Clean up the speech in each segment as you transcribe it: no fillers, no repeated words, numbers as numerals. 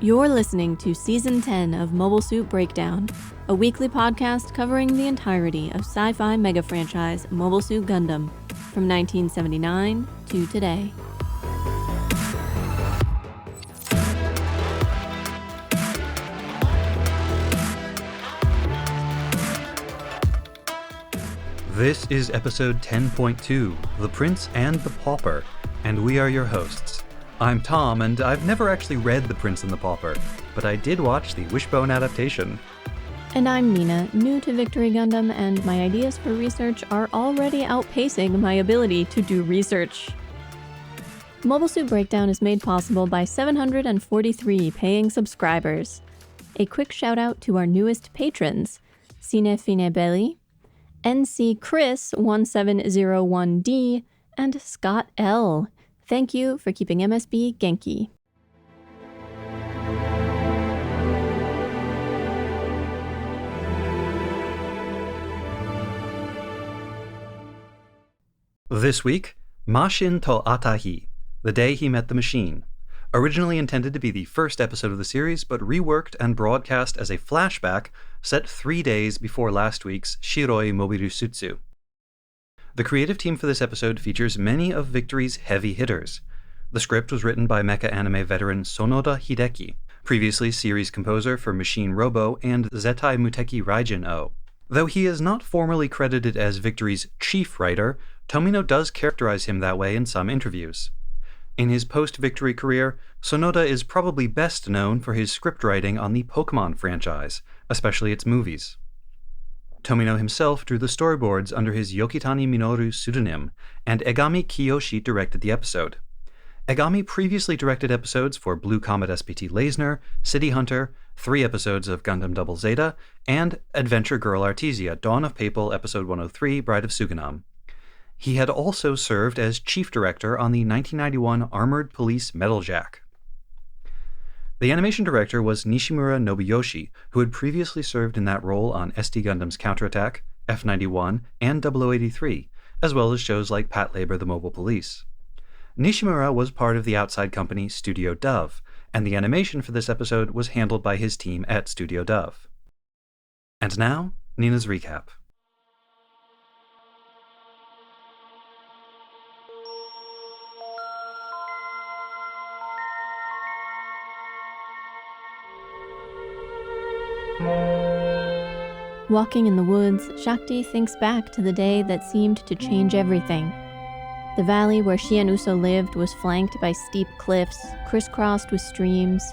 You're listening to Season 10 of Mobile Suit Breakdown, a weekly podcast covering the entirety of sci-fi mega franchise Mobile Suit Gundam, from 1979 to today. This is episode 10.2, The Prince and the Pauper, and we are your hosts. I'm Tom, and I've never actually read The Prince and the Pauper, but I did watch the Wishbone adaptation. And I'm Nina, new to Victory Gundam, and my ideas for research are already outpacing my ability to do research. Mobile Suit Breakdown is made possible by 743 paying subscribers. A quick shout out to our newest patrons, Cinefine Belly, NC Chris 1701D, and Scott L. Thank you for keeping MSB Genki. This week, Mashin to Atahi, The Day He Met the Machine. Originally intended to be the first episode of the series, but reworked and broadcast as a flashback set 3 days before last week's Shiroi Mobile Suit. The creative team for this episode features many of Victory's heavy hitters. The script was written by mecha anime veteran Sonoda Hideki, previously series composer for Machine Robo and Zettai Muteki Raijin O. Though he is not formally credited as Victory's chief writer, Tomino does characterize him that way in some interviews. In his post-Victory career, Sonoda is probably best known for his script writing on the Pokemon franchise, especially its movies. Tomino himself drew the storyboards under his Yokitani Minoru pseudonym, and Egami Kiyoshi directed the episode. Egami previously directed episodes for Blue Comet SPT Leisner, City Hunter, 3 episodes of Gundam Double Zeta, and Adventure Girl Artesia, Dawn of Papal Episode 103, Bride of Suganam. He had also served as chief director on the 1991 Armored Police Metaljack. The animation director was Nishimura Nobuyoshi, who had previously served in that role on SD Gundam's Counterattack, F91, and 0083, as well as shows like Patlabor the Mobile Police. Nishimura was part of the outside company Studio Dove, and the animation for this episode was handled by his team at Studio Dove. And now, Nina's recap. Walking in the woods, Shakti thinks back to the day that seemed to change everything. The valley where she and Uso lived was flanked by steep cliffs, crisscrossed with streams,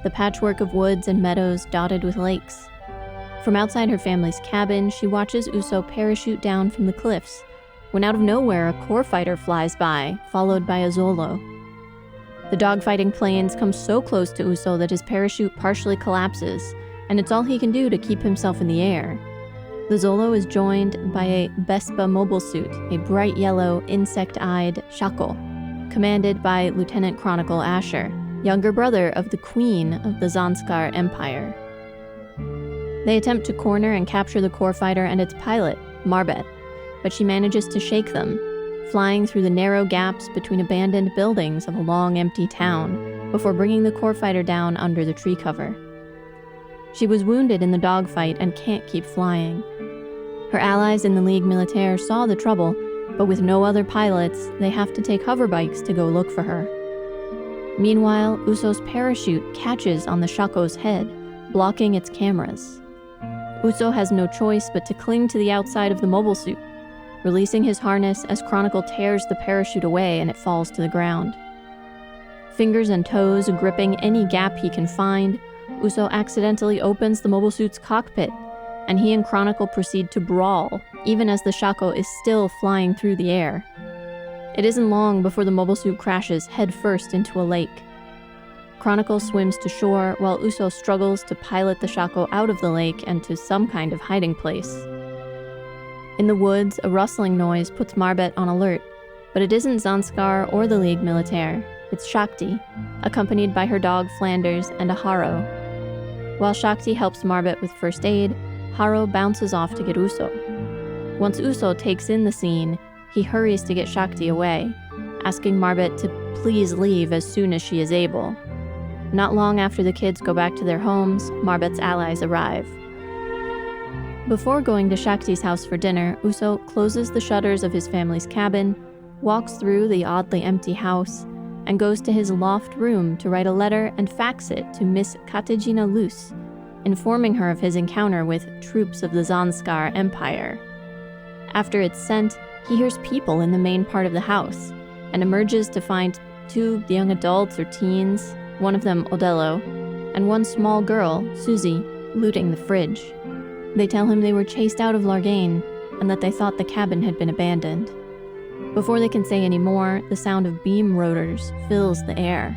the patchwork of woods and meadows dotted with lakes. From outside her family's cabin, she watches Uso parachute down from the cliffs, when out of nowhere a core fighter flies by, followed by a Zolo. The dogfighting planes come so close to Uso that his parachute partially collapses, and it's all he can do to keep himself in the air. The Zolo is joined by a Vespa mobile suit, a bright yellow, insect-eyed Shako, commanded by Lieutenant Chronicle Asher, younger brother of the Queen of the Zanskar Empire. They attempt to corner and capture the core fighter and its pilot, Marbet, but she manages to shake them, flying through the narrow gaps between abandoned buildings of a long, empty town, before bringing the core fighter down under the tree cover. She was wounded in the dogfight and can't keep flying. Her allies in the Ligue Militaire saw the trouble, but with no other pilots, they have to take hoverbikes to go look for her. Meanwhile, Uso's parachute catches on the Shako's head, blocking its cameras. Uso has no choice but to cling to the outside of the mobile suit, releasing his harness as Chronicle tears the parachute away and it falls to the ground. Fingers and toes gripping any gap he can find, Uso accidentally opens the mobile suit's cockpit, and he and Chronicle proceed to brawl, even as the Shako is still flying through the air. It isn't long before the mobile suit crashes headfirst into a lake. Chronicle swims to shore, while Uso struggles to pilot the Shako out of the lake and to some kind of hiding place. In the woods, a rustling noise puts Marbet on alert, but it isn't Zanskar or the Ligue Militaire. It's Shakti, accompanied by her dog Flanders and a Haro. While Shakti helps Marbet with first aid, Haro bounces off to get Uso. Once Uso takes in the scene, he hurries to get Shakti away, asking Marbet to please leave as soon as she is able. Not long after the kids go back to their homes, Marbet's allies arrive. Before going to Shakti's house for dinner, Uso closes the shutters of his family's cabin, walks through the oddly empty house, and goes to his loft room to write a letter and fax it to Miss Katejina Luce, informing her of his encounter with troops of the Zanskar Empire. After it's sent, he hears people in the main part of the house, and emerges to find 2 young adults or teens, one of them Odello, and one small girl, Susie, looting the fridge. They tell him they were chased out of Largain, and that they thought the cabin had been abandoned. Before they can say any more, the sound of beam rotors fills the air.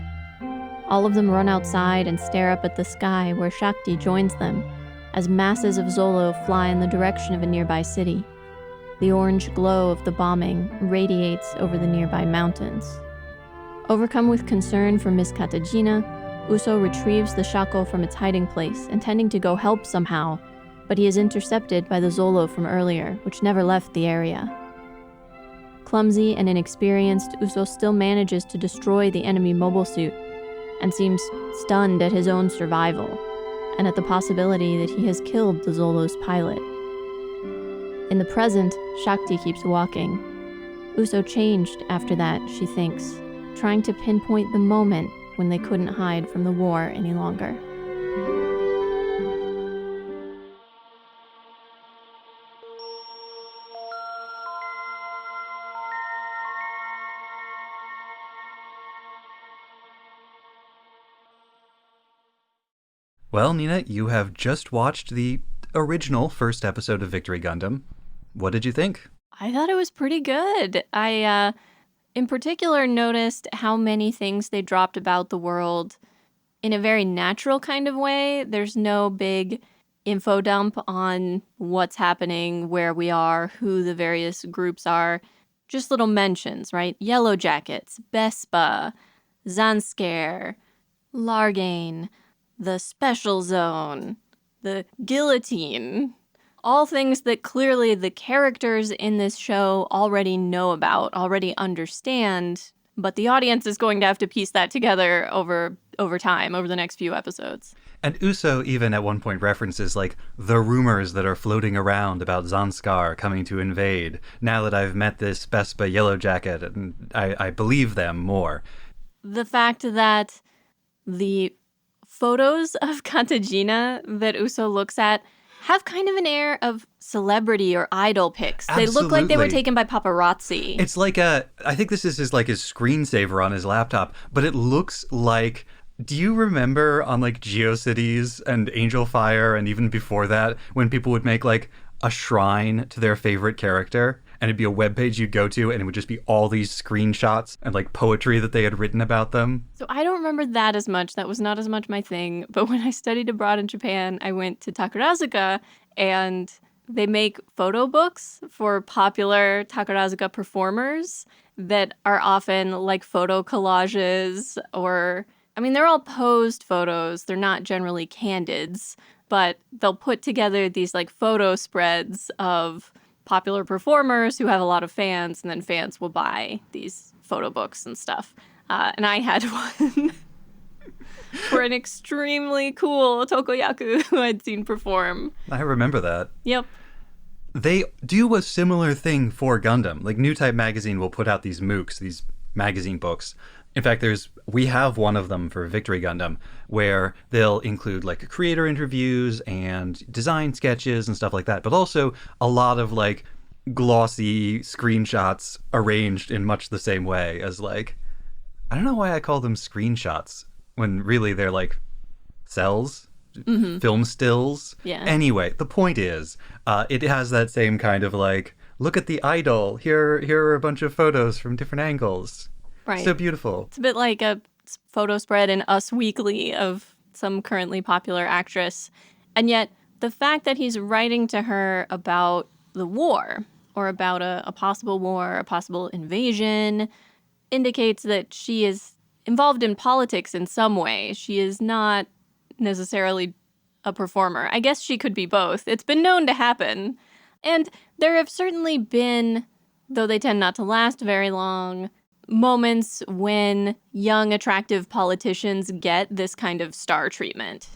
All of them run outside and stare up at the sky where Shakti joins them, as masses of Zolo fly in the direction of a nearby city. The orange glow of the bombing radiates over the nearby mountains. Overcome with concern for Miss Katejina, Uso retrieves the Shako from its hiding place, intending to go help somehow, but he is intercepted by the Zolo from earlier, which never left the area. Clumsy and inexperienced, Uso still manages to destroy the enemy mobile suit, and seems stunned at his own survival, and at the possibility that he has killed the Zolo's pilot. In the present, Shakti keeps walking. Uso changed after that, she thinks, trying to pinpoint the moment when they couldn't hide from the war any longer. Well, Nina, you have just watched the original first episode of Victory Gundam. What did you think? I thought it was pretty good. I, in particular, noticed how many things they dropped about the world in a very natural kind of way. There's no big info dump on what's happening, where we are, who the various groups are. Just little mentions, right? Yellow Jackets, Bespa, Zanskar, Largain, the Special Zone, the Guillotine. All things that clearly the characters in this show already know about, already understand, but the audience is going to have to piece that together over time, over the next few episodes. And Uso even at one point references, like, the rumors that are floating around about Zanskar coming to invade. Now that I've met this Bespa Yellow Jacket, and I believe them more. The fact that the photos of Katejina that Uso looks at have kind of an air of celebrity or idol pics. Absolutely. They look like they were taken by paparazzi. It's like I think this is his screensaver on his laptop, but it looks like, do you remember on like GeoCities and Angel Fire and even before that, when people would make like a shrine to their favorite character? And it'd be a webpage you'd go to, and it would just be all these screenshots and like poetry that they had written about them. So I don't remember that as much. That was not as much my thing. But when I studied abroad in Japan, I went to Takarazuka, and they make photo books for popular Takarazuka performers that are often like photo collages, or, I mean, they're all posed photos. They're not generally candids, but they'll put together these like photo spreads of popular performers who have a lot of fans, and then fans will buy these photo books and stuff. And I had one for an extremely cool Tokoyaku who I'd seen perform. I remember that. Yep. They do a similar thing for Gundam. Like, New Type Magazine will put out these MOOCs, these magazine books. In fact, we have one of them for Victory Gundam, where they'll include like creator interviews and design sketches and stuff like that, but also a lot of like glossy screenshots arranged in much the same way as like, I don't know why I call them screenshots when really they're like cells, film stills. Yeah. Anyway, the point is, it has that same kind of like, look at the idol. Here are a bunch of photos from different angles. Right. So beautiful. It's a bit like a photo spread in Us Weekly of some currently popular actress. And yet, the fact that he's writing to her about the war, or about a possible war, a possible invasion, indicates that she is involved in politics in some way. She is not necessarily a performer. I guess she could be both. It's been known to happen. And there have certainly been, though they tend not to last very long, moments when young, attractive politicians get this kind of star treatment.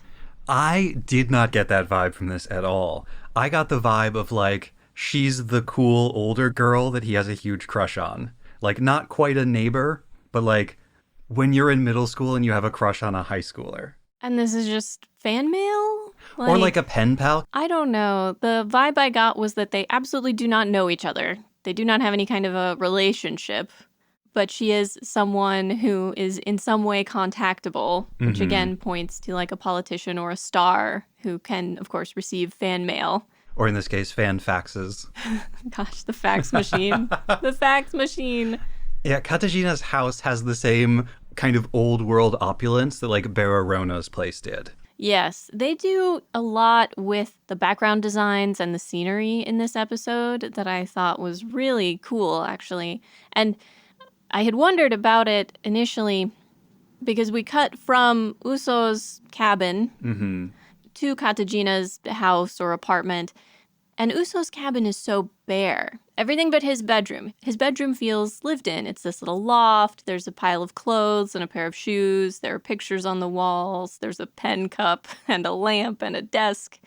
I did not get that vibe from this at all. I got the vibe of, like, she's the cool older girl that he has a huge crush on. Like, not quite a neighbor, but like when you're in middle school and you have a crush on a high schooler. And this is just fan mail? Or like a pen pal. I don't know. The vibe I got was that they absolutely do not know each other. They do not have any kind of a relationship. But she is someone who is in some way contactable, which again points to like a politician or a star who can, of course, receive fan mail. Or in this case, fan faxes. Gosh, the fax machine. The fax machine. Yeah, Katajina's house has the same kind of old world opulence that like Bararona's place did. Yes, they do a lot with the background designs and the scenery in this episode that I thought was really cool, actually. And I had wondered about it initially because we cut from Uso's cabin to Katajina's house or apartment, and Uso's cabin is so bare. Everything but his bedroom. His bedroom feels lived in. It's this little loft. There's a pile of clothes and a pair of shoes. There are pictures on the walls. There's a pen cup and a lamp and a desk.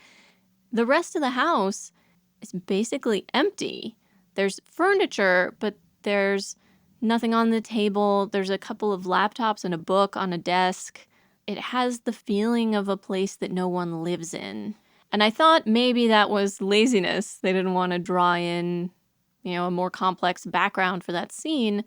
The rest of the house is basically empty. There's furniture, but there's nothing on the table. There's a couple of laptops and a book on a desk. It has the feeling of a place that no one lives in. And I thought maybe that was laziness. They didn't want to draw in, a more complex background for that scene.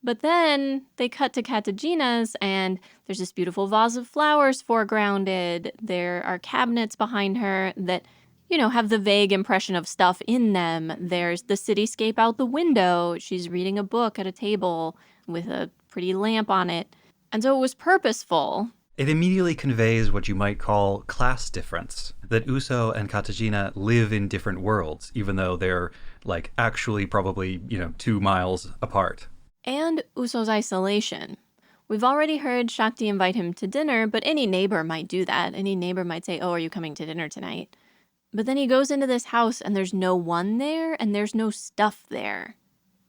But then they cut to Katajina's and there's this beautiful vase of flowers foregrounded. There are cabinets behind her that have the vague impression of stuff in them. There's the cityscape out the window. She's reading a book at a table with a pretty lamp on it. And so it was purposeful. It immediately conveys what you might call class difference. That Uso and Katajina live in different worlds, even though they're like actually probably, 2 miles apart. And Uso's isolation. We've already heard Shakti invite him to dinner, but any neighbor might do that. Any neighbor might say, "Oh, are you coming to dinner tonight?" But then he goes into this house and there's no one there and there's no stuff there.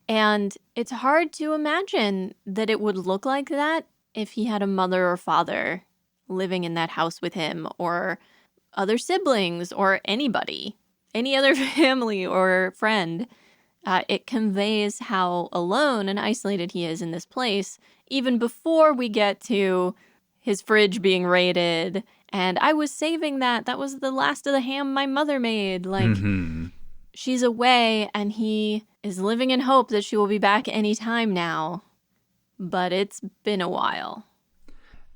And it's hard to imagine that it would look like that if he had a mother or father living in that house with him, or other siblings, or anybody, any other family or friend. It conveys how alone and isolated he is in this place, even before we get to his fridge being raided. And I was saving that. That was the last of the ham my mother made. She's away and he is living in hope that she will be back any time now. But it's been a while.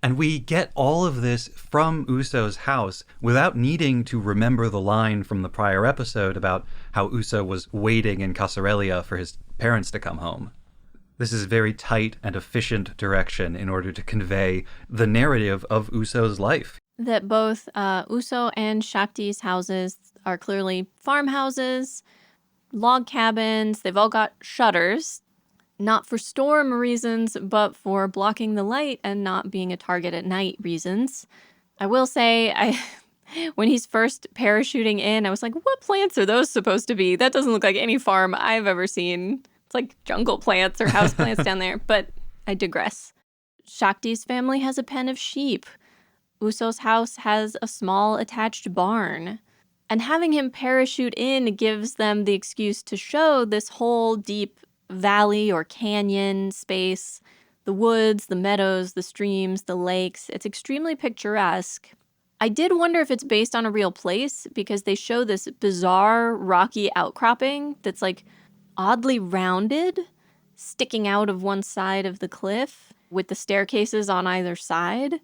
And we get all of this from Uso's house without needing to remember the line from the prior episode about how Uso was waiting in Casarelia for his parents to come home. This is very tight and efficient direction in order to convey the narrative of Uso's life. That both Uso and Shakti's houses are clearly farmhouses, log cabins. They've all got shutters. Not for storm reasons, but for blocking the light and not being a target at night reasons. I will say, when he's first parachuting in, I was like, what plants are those supposed to be? That doesn't look like any farm I've ever seen. It's like jungle plants or house plants down there, but I digress. Shakti's family has a pen of sheep. Uso's house has a small attached barn. And having him parachute in gives them the excuse to show this whole deep valley or canyon space, the woods, the meadows, the streams, the lakes. It's extremely picturesque. I did wonder if it's based on a real place because they show this bizarre rocky outcropping that's like oddly rounded, sticking out of one side of the cliff with the staircases on either side.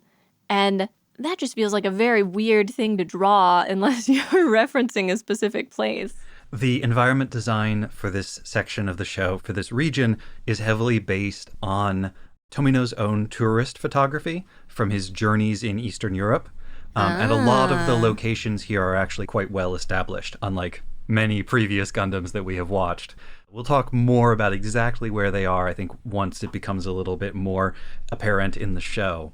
And that just feels like a very weird thing to draw unless you're referencing a specific place. The environment design for this section of the show, for this region, is heavily based on Tomino's own tourist photography from his journeys in Eastern Europe. And a lot of the locations here are actually quite well established, unlike many previous Gundams that we have watched. We'll talk more about exactly where they are, I think, once it becomes a little bit more apparent in the show.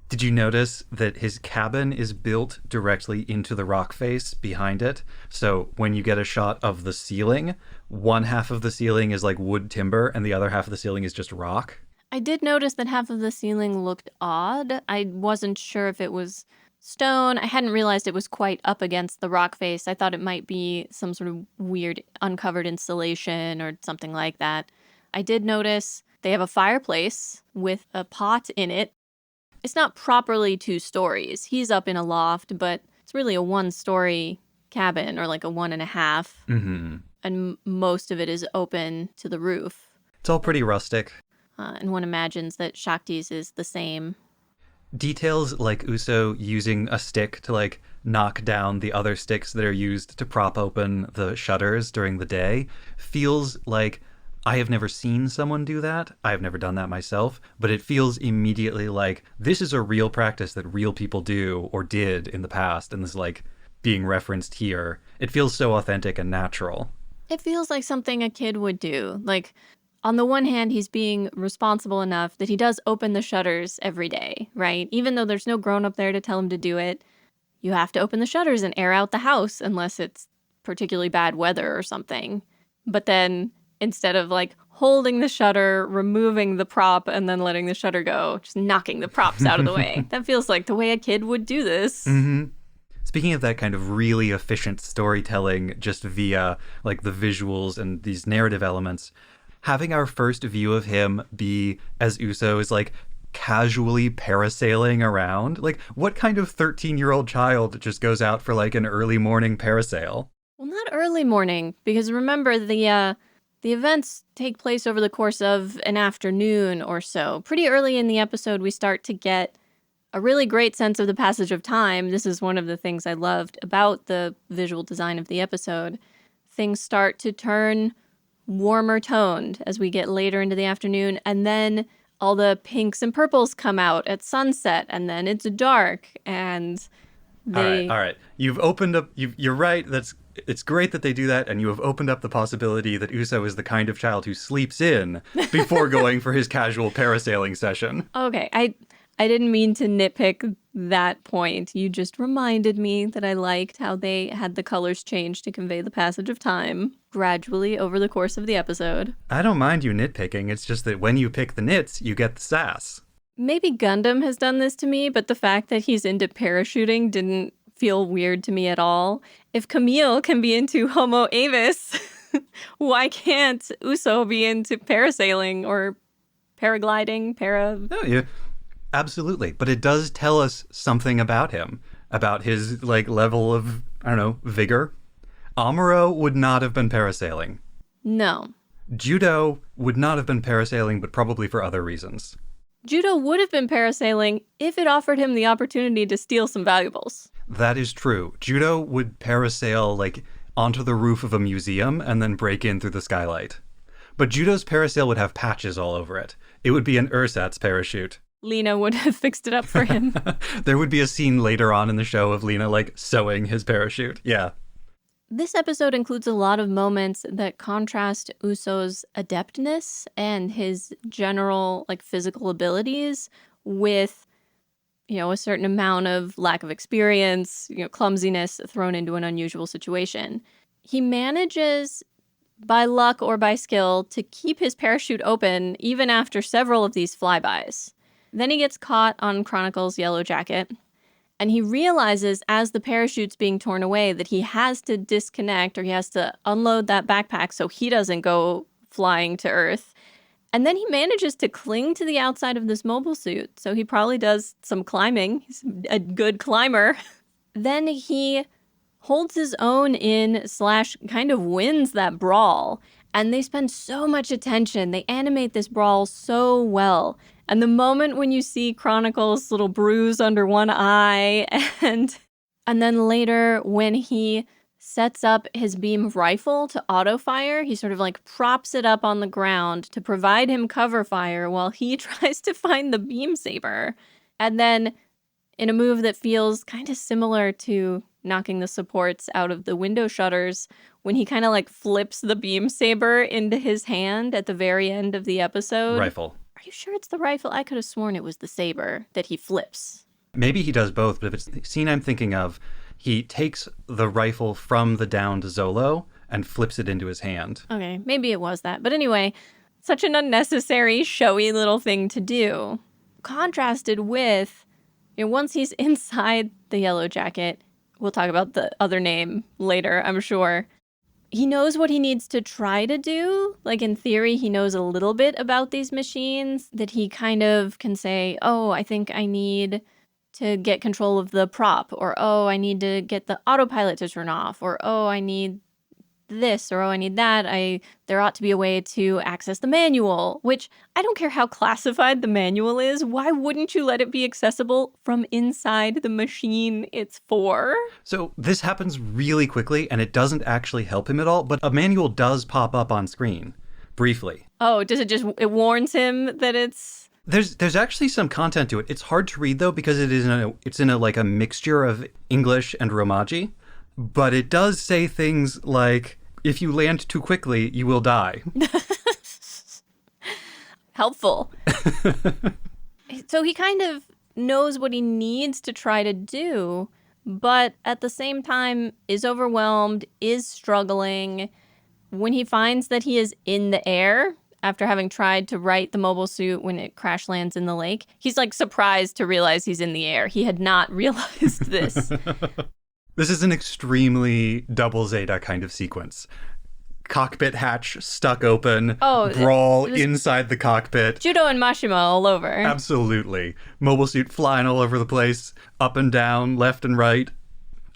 Did you notice that his cabin is built directly into the rock face behind it? So when you get a shot of the ceiling, one half of the ceiling is like wood timber and the other half of the ceiling is just rock. I did notice that half of the ceiling looked odd. I wasn't sure if it was stone. I hadn't realized it was quite up against the rock face. I thought it might be some sort of weird uncovered installation or something like that. I did notice they have a fireplace with a pot in it. It's not properly 2 stories. He's up in a loft, but it's really a 1-story cabin, or like a 1.5. Mm-hmm. And most of it is open to the roof. It's all pretty rustic. And one imagines that Shakti's is the same. Details like Uso using a stick to like knock down the other sticks that are used to prop open the shutters during the day feels like I have never seen someone do that. I have never done that myself, but it feels immediately like this is a real practice that real people do or did in the past, and this is like being referenced here. It feels so authentic and natural. It feels like something a kid would do. Like, on the one hand, he's being responsible enough that he does open the shutters every day, right? Even though there's no grown-up there to tell him to do it, you have to open the shutters and air out the house unless it's particularly bad weather or something. But then instead of like holding the shutter, removing the prop, and then letting the shutter go, just knocking the props out of the way. That feels like the way a kid would do this. Mm-hmm. Speaking of that kind of really efficient storytelling just via like the visuals and these narrative elements, having our first view of him be as Uso is like casually parasailing around, like what kind of 13-year-old child just goes out for like an early morning parasail? Well, not early morning, because remember the events take place over the course of an afternoon or so. Pretty early in the episode, we start to get a really great sense of the passage of time. This is one of the things I loved about the visual design of the episode. Things start to turn warmer toned as we get later into the afternoon, and then all the pinks and purples come out at sunset, and then it's dark, and they... All right. You've opened up... You're right. It's great that they do that, and you have opened up the possibility that Uso is the kind of child who sleeps in before going for his casual parasailing session. Okay, I didn't mean to nitpick that point. You just reminded me that I liked how they had the colors change to convey the passage of time gradually over the course of the episode. I don't mind you nitpicking. It's just that when you pick the nits, you get the sass. Maybe Gundam has done this to me, but the fact that he's into parachuting didn't feel weird to me at all. If Camille can be into Homo Avis, why can't Uso be into parasailing or paragliding, No, yeah, absolutely. But it does tell us something about him, about his like level of, I don't know, vigor. Amuro would not have been parasailing. No. Judo would not have been parasailing, but probably for other reasons. Judo would have been parasailing if it offered him the opportunity to steal some valuables. That is true. Judo would parasail like onto the roof of a museum and then break in through the skylight. But Judo's parasail would have patches all over it. It would be an ersatz parachute. Lena would have fixed it up for him. There would be a scene later on in the show of Lena like sewing his parachute. Yeah. This episode includes a lot of moments that contrast Uso's adeptness and his general like physical abilities with, you know, a certain amount of lack of experience, you know, clumsiness thrown into an unusual situation. He manages, by luck or by skill, to keep his parachute open even after several of these flybys. Then he gets caught on Chronicle's yellow jacket, and he realizes as the parachute's being torn away that he has to disconnect, or he has to unload that backpack so he doesn't go flying to Earth. And then he manages to cling to the outside of this mobile suit, so he probably does some climbing. He's a good climber. Then he holds his own in / kind of wins that brawl. And they spend so much attention. They animate this brawl so well. And the moment when you see Chronicle's little bruise under one eye, and then later when he sets up his beam rifle to auto fire, he sort of like props it up on the ground to provide him cover fire while he tries to find the beam saber. And then in a move that feels kind of similar to knocking the supports out of the window shutters, when he kind of like flips the beam saber into his hand at the very end of the episode. Rifle. Are you sure it's the rifle? I could have sworn it was the saber that he flips. Maybe he does both, but if it's the scene I'm thinking of, he takes the rifle from the downed Zolo and flips it into his hand. Okay, maybe it was that. But anyway, such an unnecessary, showy little thing to do. Contrasted with, once he's inside the Yellow Jacket, we'll talk about the other name later, I'm sure. He knows what he needs to try to do. Like, in theory, he knows a little bit about these machines that he kind of can say, oh, I think I need to get control of the prop, or, oh, I need to get the autopilot to turn off, or, oh, I need this, or, oh, I need that. There ought to be a way to access the manual, which I don't care how classified the manual is. Why wouldn't you let it be accessible from inside the machine it's for? So this happens really quickly, and it doesn't actually help him at all, but a manual does pop up on screen, briefly. Oh, does it warns him that it's... There's actually some content to it. It's hard to read, though, because it's in a mixture of English and Romaji. But it does say things like, if you land too quickly, you will die. Helpful. So he kind of knows what he needs to try to do, but at the same time is overwhelmed, is struggling. When he finds that he is in the air, after having tried to right the mobile suit when it crash lands in the lake, he's like surprised to realize he's in the air. He had not realized this. This is an extremely Double Zeta kind of sequence. Cockpit hatch stuck open, brawl inside the cockpit. Judo and Mashima all over. Absolutely. Mobile suit flying all over the place, up and down, left and right,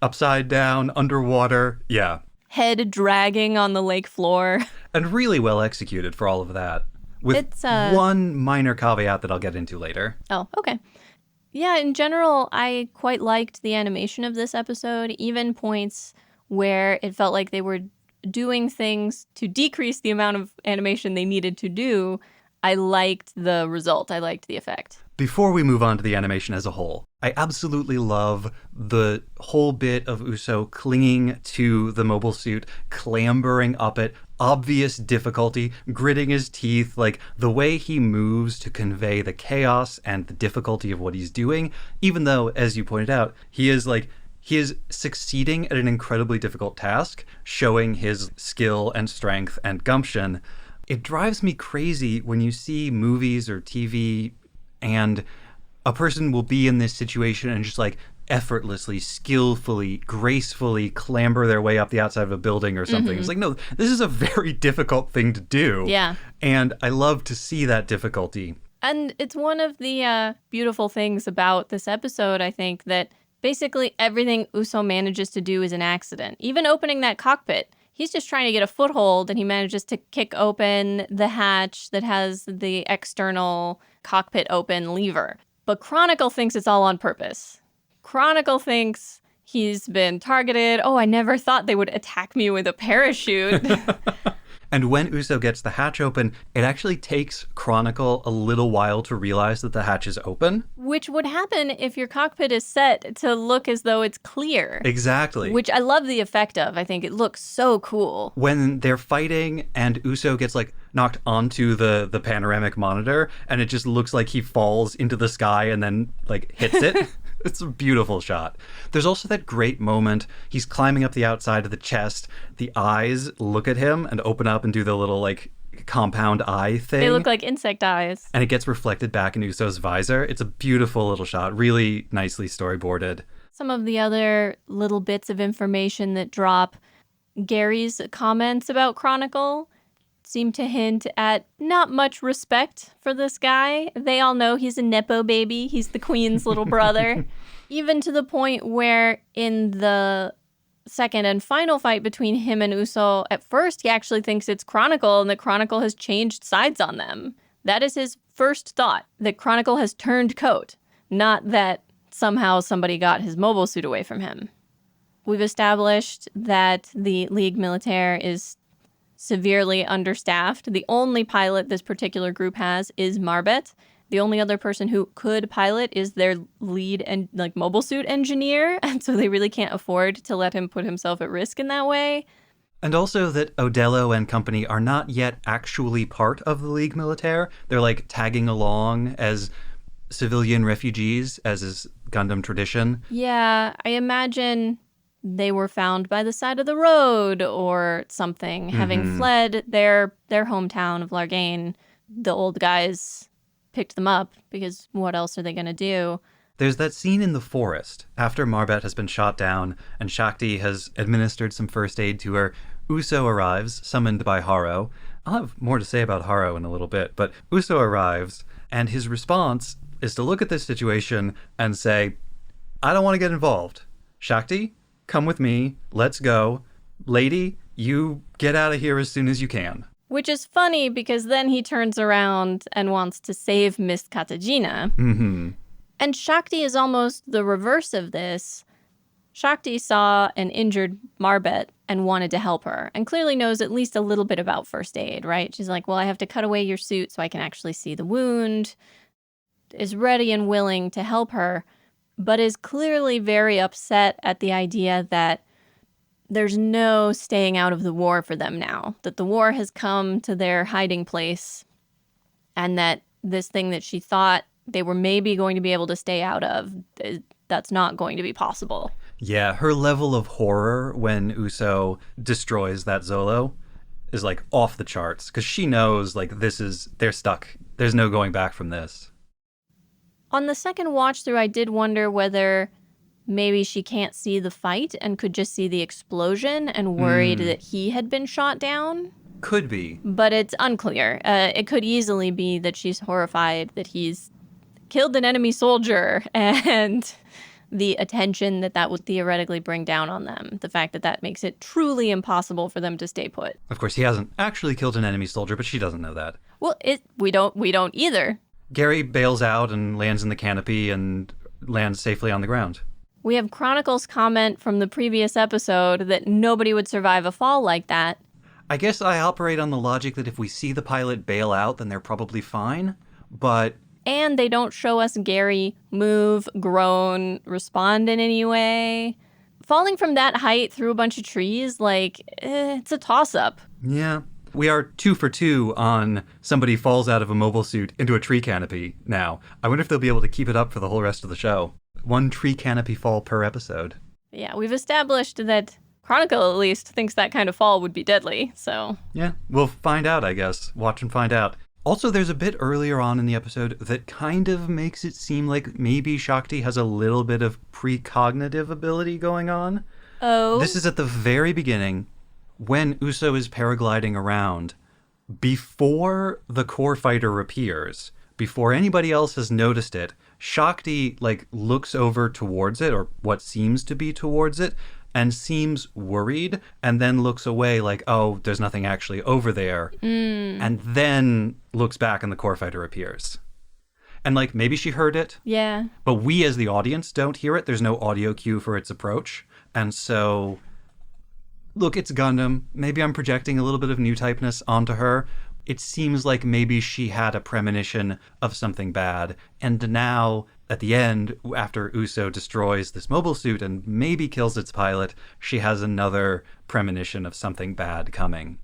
upside down, underwater. Yeah. Head dragging on the lake floor. And really well executed for all of that. With one minor caveat that I'll get into later. Oh, okay. Yeah, in general, I quite liked the animation of this episode, even points where it felt like they were doing things to decrease the amount of animation they needed to do. I liked the result. I liked the effect. Before we move on to the animation as a whole, I absolutely love the whole bit of Uso clinging to the mobile suit, clambering up it, obvious difficulty, gritting his teeth, like the way he moves to convey the chaos and the difficulty of what he's doing, even though, as you pointed out, he is succeeding at an incredibly difficult task, showing his skill and strength and gumption. It drives me crazy when you see movies or TV and a person will be in this situation and just like effortlessly, skillfully, gracefully clamber their way up the outside of a building or something. It's like, no, this is a very difficult thing to do. Yeah. And I love to see that difficulty. And it's one of the beautiful things about this episode, I think, that basically everything Uso manages to do is an accident. Even opening that cockpit. He's just trying to get a foothold, and he manages to kick open the hatch that has the external cockpit open lever. But Chronicle thinks it's all on purpose. Chronicle thinks he's been targeted. Oh, I never thought they would attack me with a parachute. And when Uso gets the hatch open, it actually takes Chronicle a little while to realize that the hatch is open. Which would happen if your cockpit is set to look as though it's clear. Exactly. Which I love the effect of. I think it looks so cool. When they're fighting and Uso gets knocked onto the panoramic monitor and it just looks like he falls into the sky and then hits it. It's a beautiful shot. There's also that great moment. He's climbing up the outside of the chest. The eyes look at him and open up and do the little compound eye thing. They look like insect eyes. And it gets reflected back in Uso's visor. It's a beautiful little shot. Really nicely storyboarded. Some of the other little bits of information that drop. Gary's comments about Chronicle seem to hint at not much respect for this guy. They all know he's a Nepo baby. He's the queen's little brother. Even to the point where in the second and final fight between him and Uso, at first he actually thinks it's Chronicle and that Chronicle has changed sides on them. That is his first thought, that Chronicle has turned coat, not that somehow somebody got his mobile suit away from him. We've established that the Ligue Militaire is severely understaffed. The only pilot this particular group has is Marbet. The only other person who could pilot is their lead and mobile suit engineer, and so they really can't afford to let him put himself at risk in that way. And also that Odello and company are not yet actually part of the Ligue Militaire. They're tagging along as civilian refugees, as is Gundam tradition. Yeah, I imagine they were found by the side of the road or something, having fled their hometown of Largain. The old guys picked them up because what else are they going to do? There's that scene in the forest after Marbet has been shot down and Shakti has administered some first aid to her. Uso arrives, summoned by Haro. I'll have more to say about Haro in a little bit, but Uso arrives, and his response is to look at this situation and say, I don't want to get involved. Shakti, come with me. Let's go. Lady, you get out of here as soon as you can. Which is funny because then he turns around and wants to save Miss Katajina. Mm-hmm. And Shakti is almost the reverse of this. Shakti saw an injured Marbet and wanted to help her, and clearly knows at least a little bit about first aid, right? She's like, well, I have to cut away your suit so I can actually see the wound. Is ready and willing to help her, but is clearly very upset at the idea that there's no staying out of the war for them now, that the war has come to their hiding place, and that this thing that she thought they were maybe going to be able to stay out of, that's not going to be possible. Yeah, her level of horror when Uso destroys that Zolo is like off the charts, because she knows like they're stuck. There's no going back from this. On the second watch through, I did wonder whether maybe she can't see the fight and could just see the explosion and worried that he had been shot down. Could be. But it's unclear. It could easily be that she's horrified that he's killed an enemy soldier and the attention that would theoretically bring down on them. The fact that makes it truly impossible for them to stay put. Of course, he hasn't actually killed an enemy soldier, but she doesn't know that. Well, we don't either. Gary bails out and lands in the canopy and lands safely on the ground. We have Chronicle's comment from the previous episode that nobody would survive a fall like that. I guess I operate on the logic that if we see the pilot bail out, then they're probably fine, but... And they don't show us Gary move, groan, respond in any way. Falling from that height through a bunch of trees, it's a toss-up. Yeah. We are 2 for 2 on somebody falls out of a mobile suit into a tree canopy now. I wonder if they'll be able to keep it up for the whole rest of the show. 1 tree canopy fall per episode. Yeah, we've established that Chronicle at least thinks that kind of fall would be deadly, so... Yeah, we'll find out, I guess. Watch and find out. Also, there's a bit earlier on in the episode that kind of makes it seem like maybe Shakti has a little bit of precognitive ability going on. Oh? This is at the very beginning, when Uso is paragliding around, before the core fighter appears, before anybody else has noticed it, Shakti, looks over towards it, or what seems to be towards it, and seems worried, and then looks away like, oh, there's nothing actually over there, and then looks back and the core fighter appears. And, maybe she heard it. Yeah. But we as the audience don't hear it. There's no audio cue for its approach. And so, look, it's Gundam. Maybe I'm projecting a little bit of new typeness onto her. It seems like maybe she had a premonition of something bad. And now, at the end, after Uso destroys this mobile suit and maybe kills its pilot, she has another premonition of something bad coming.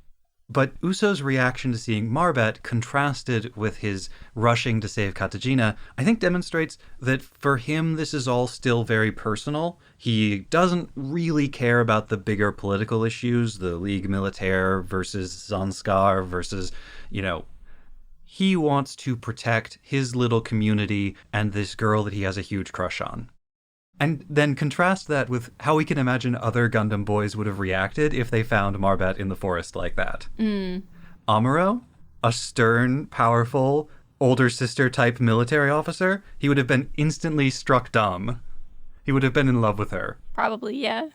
But Uso's reaction to seeing Marbet, contrasted with his rushing to save Katajina, I think demonstrates that for him this is all still very personal. He doesn't really care about the bigger political issues, the Ligue Militaire versus Zanskar versus, he wants to protect his little community and this girl that he has a huge crush on. And then contrast that with how we can imagine other Gundam boys would have reacted if they found Marbet in the forest like that. Amuro, a stern, powerful, older sister type military officer, he would have been instantly struck dumb. He would have been in love with her. Probably, yeah.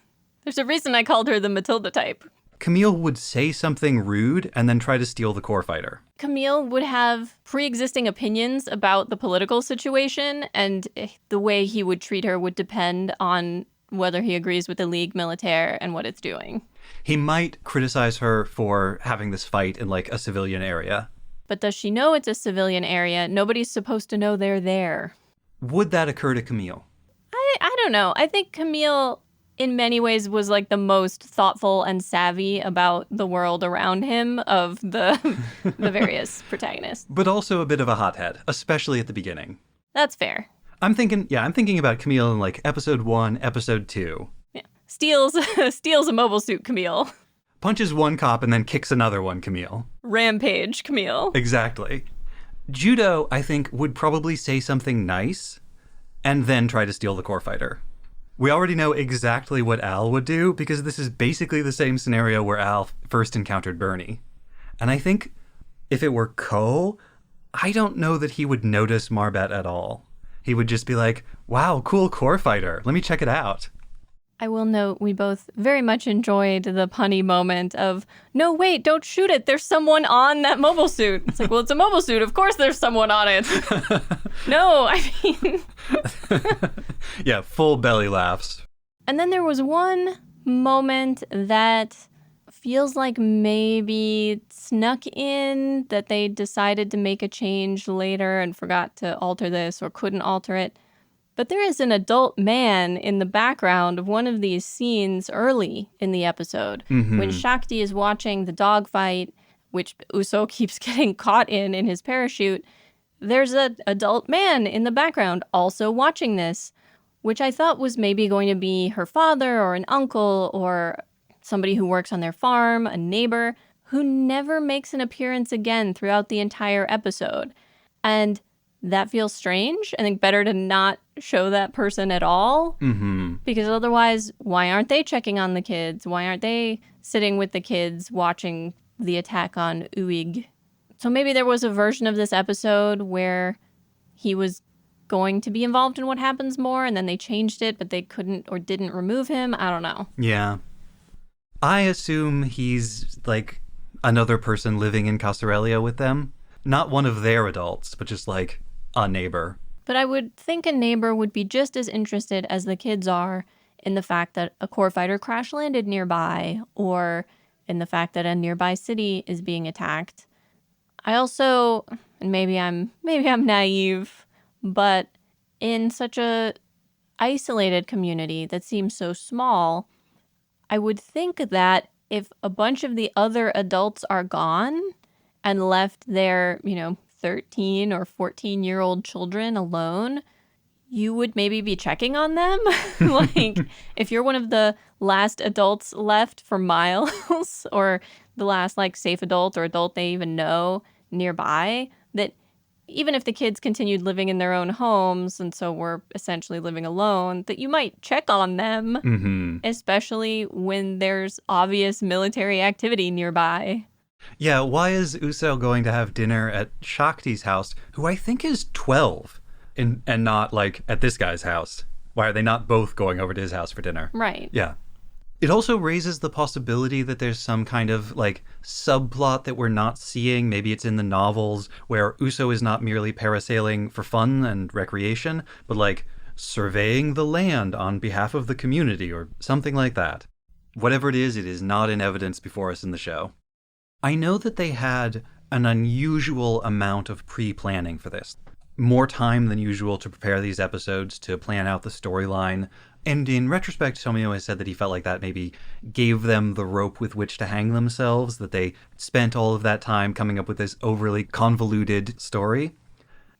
There's a reason I called her the Matilda type. Camille would say something rude and then try to steal the core fighter. Camille would have pre-existing opinions about the political situation, and the way he would treat her would depend on whether he agrees with the Ligue Militaire and what it's doing. He might criticize her for having this fight in a civilian area. But does she know it's a civilian area? Nobody's supposed to know they're there. Would that occur to Camille? I don't know. I think Camille, in many ways, was the most thoughtful and savvy about the world around him of the various protagonists. But also a bit of a hothead, especially at the beginning. That's fair. I'm thinking about Camille in like episode 1, episode 2. Yeah. Steals a mobile suit Camille. Punches one cop and then kicks another one, Camille. Rampage Camille. Exactly. Judo, I think, would probably say something nice and then try to steal the core fighter. We already know exactly what Al would do because this is basically the same scenario where Al first encountered Bernie. And I think if it were Ko, I don't know that he would notice Marbet at all. He would just be like, wow, cool core fighter. Let me check it out. I will note we both very much enjoyed the punny moment of, no, wait, don't shoot it. There's someone on that mobile suit. It's like, well, it's a mobile suit. Of course there's someone on it. No, I mean... Yeah, full belly laughs. And then there was one moment that feels like maybe snuck in, that they decided to make a change later and forgot to alter this or couldn't alter it. But there is an adult man in the background of one of these scenes early in the episode when Shakti is watching the dogfight, which Uso keeps getting caught in his parachute. There's an adult man in the background also watching this, which I thought was maybe going to be her father or an uncle or somebody who works on their farm, a neighbor, who never makes an appearance again throughout the entire episode. And that feels strange. I think better to not show that person at all. Because otherwise, why aren't they checking on the kids? Why aren't they sitting with the kids watching the attack on Uig? So maybe there was a version of this episode where he was going to be involved in what happens more, and then they changed it, but they couldn't or didn't remove him. I don't know. Yeah. I assume he's like another person living in Casarelia with them. Not one of their adults, but just like a neighbor. But I would think a neighbor would be just as interested as the kids are in the fact that a core fighter crash landed nearby, or in the fact that a nearby city is being attacked. I also, and maybe I'm naive, but in such a isolated community that seems so small, I would think that if a bunch of the other adults are gone and left their, 13 or 14-year-old children alone, you would maybe be checking on them. Like, if you're one of the last adults left for miles, or the last, safe adult or adult they even know nearby, that even if the kids continued living in their own homes and so were essentially living alone, that you might check on them, especially when there's obvious military activity nearby. Yeah, why is Uso going to have dinner at Shakti's house, who I think is 12, and not, at this guy's house? Why are they not both going over to his house for dinner? Right. Yeah. It also raises the possibility that there's some kind of, subplot that we're not seeing. Maybe it's in the novels, where Uso is not merely parasailing for fun and recreation, but, surveying the land on behalf of the community, or something like that. Whatever it is not in evidence before us in the show. I know that they had an unusual amount of pre-planning for this. More time than usual to prepare these episodes, to plan out the storyline. And in retrospect, Tomio has said that he felt like that maybe gave them the rope with which to hang themselves, that they spent all of that time coming up with this overly convoluted story.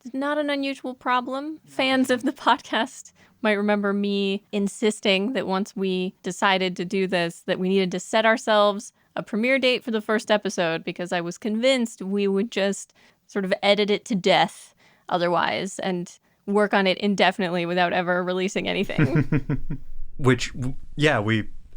It's not an unusual problem. Fans of the podcast might remember me insisting that once we decided to do this, that we needed to set ourselves a premiere date for the first episode, because I was convinced we would just sort of edit it to death otherwise and work on it indefinitely without ever releasing anything. Which, yeah,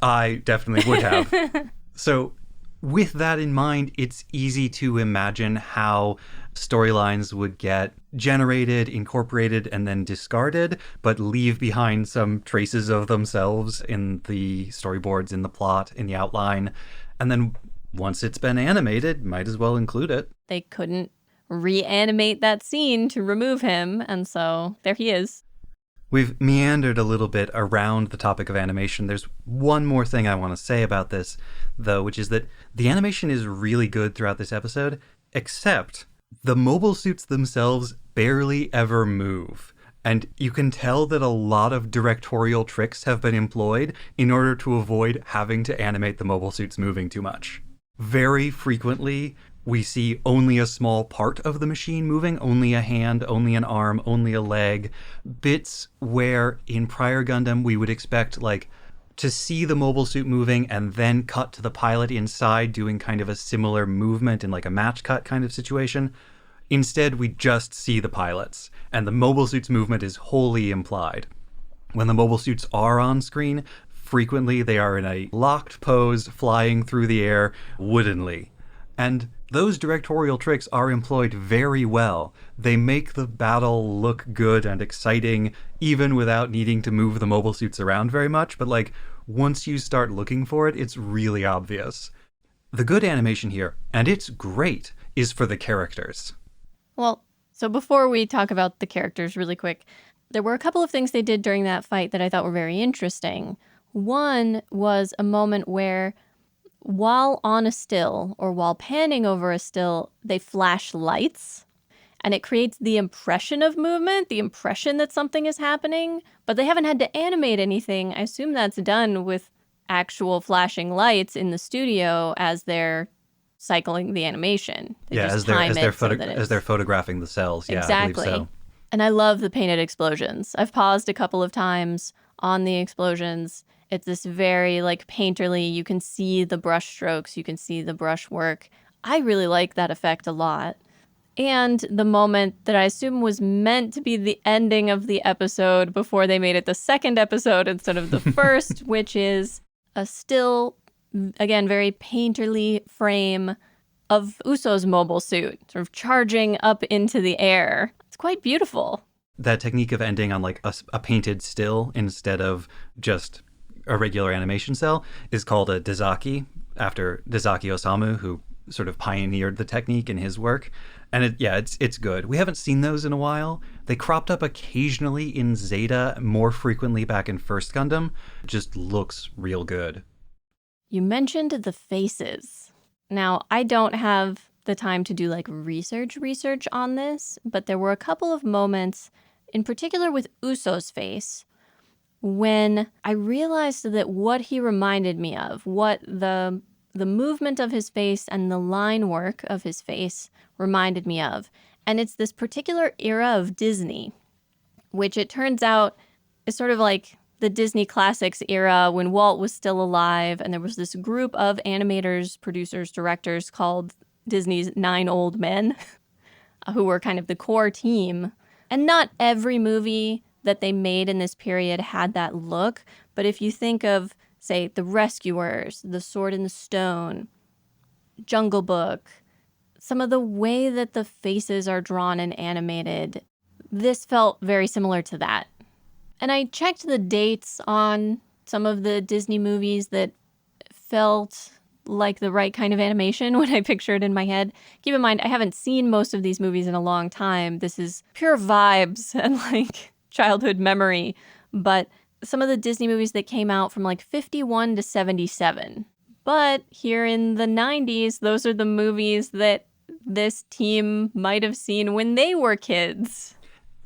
I definitely would have. So with that in mind, it's easy to imagine how storylines would get generated, incorporated, and then discarded, but leave behind some traces of themselves in the storyboards, in the plot, in the outline. And then once it's been animated, might as well include it. They couldn't reanimate that scene to remove him, and so there he is. We've meandered a little bit around the topic of animation. There's one more thing I want to say about this, though, which is that the animation is really good throughout this episode, except the mobile suits themselves barely ever move. And you can tell that a lot of directorial tricks have been employed in order to avoid having to animate the mobile suits moving too much. Very frequently, we see only a small part of the machine moving, only a hand, only an arm, only a leg. Bits where in prior Gundam we would expect like to see the mobile suit moving and then cut to the pilot inside doing kind of a similar movement in like a match cut kind of situation. Instead, we just see the pilots, and the mobile suit's movement is wholly implied. When the mobile suits are on screen, frequently they are in a locked pose, flying through the air woodenly. And those directorial tricks are employed very well. They make the battle look good and exciting, even without needing to move the mobile suits around very much. But like, once you start looking for it, it's really obvious. The good animation here, and it's great, is for the characters. Well, so before we talk about the characters really quick, there were a couple of things they did during that fight that I thought were very interesting. One was a moment where while on a still or while panning over a still, they flash lights and it creates the impression of movement, the impression that something is happening, but they haven't had to animate anything. I assume that's done with actual flashing lights in the studio as they're cycling the animation. They just time it as they're photographing the cells. Yeah, exactly. I believe so. And I love the painted explosions. I've paused a couple of times on the explosions. It's this very like painterly, you can see the brush strokes, you can see the brush work. I really like that effect a lot. And the moment that I assume was meant to be the ending of the episode before they made it the second episode instead of the first, which is a still, again, very painterly frame of Uso's mobile suit, sort of charging up into the air. It's quite beautiful. That technique of ending on like a painted still instead of just a regular animation cell is called a Dazaki, after Dazaki Osamu, who sort of pioneered the technique in his work. And it's good. We haven't seen those in a while. They cropped up occasionally in Zeta, more frequently back in First Gundam. It just looks real good. You mentioned the faces. Now, I don't have the time to do like research on this, but there were a couple of moments, in particular with Uso's face, when I realized that what he reminded me of, what the movement of his face and the line work of his face reminded me of. And it's this particular era of Disney, which it turns out is sort of like the Disney Classics era when Walt was still alive, and there was this group of animators, producers, directors called Disney's 9 Old Men, who were kind of the core team. And not every movie that they made in this period had that look, but if you think of, say, The Rescuers, The Sword in the Stone, Jungle Book, some of the way that the faces are drawn and animated, this felt very similar to that. And I checked the dates on some of the Disney movies that felt like the right kind of animation when I picture it in my head. Keep in mind, I haven't seen most of these movies in a long time. This is pure vibes and like childhood memory. But some of the Disney movies that came out from like 51 to 77. But here in the 90s, those are the movies that this team might have seen when they were kids.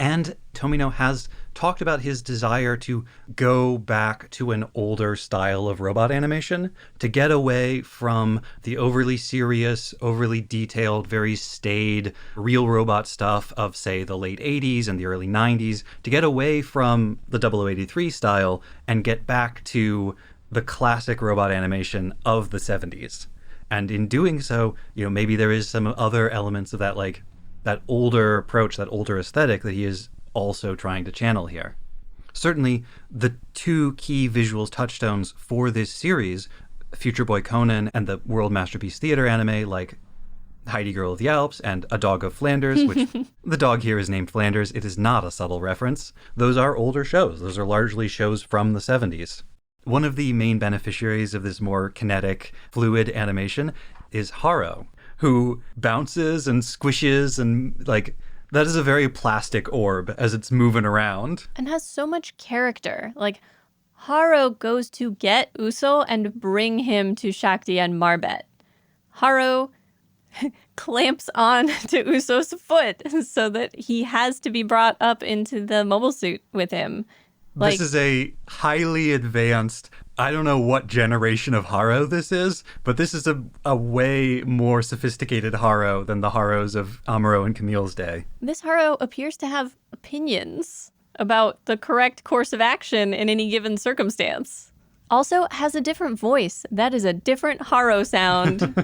And Tomino has talked about his desire to go back to an older style of robot animation, to get away from the overly serious, overly detailed, very staid, real robot stuff of, say, the late 80s and the early 90s, to get away from the 0083 style and get back to the classic robot animation of the 70s. And in doing so, you know, maybe there is some other elements of that, like that older approach, that older aesthetic that he is also trying to channel here. Certainly, the two key visuals touchstones for this series, Future Boy Conan and the World Masterpiece Theater anime like Heidi Girl of the Alps and A Dog of Flanders, which the dog here is named Flanders. It is not a subtle reference. Those are older shows. Those are largely shows from the 70s. One of the main beneficiaries of this more kinetic, fluid animation is Haro, who bounces and squishes and like that is a very plastic orb as it's moving around. And has so much character. Like, Haro goes to get Uso and bring him to Shakti and Marbet. Haro clamps on to Uso's foot so that he has to be brought up into the mobile suit with him. This is a highly advanced I don't know what generation of Haro this is, but this is a way more sophisticated Haro than the Haros of Amuro and Camille's day. This Haro appears to have opinions about the correct course of action in any given circumstance. Also has a different voice. That is a different Haro sound.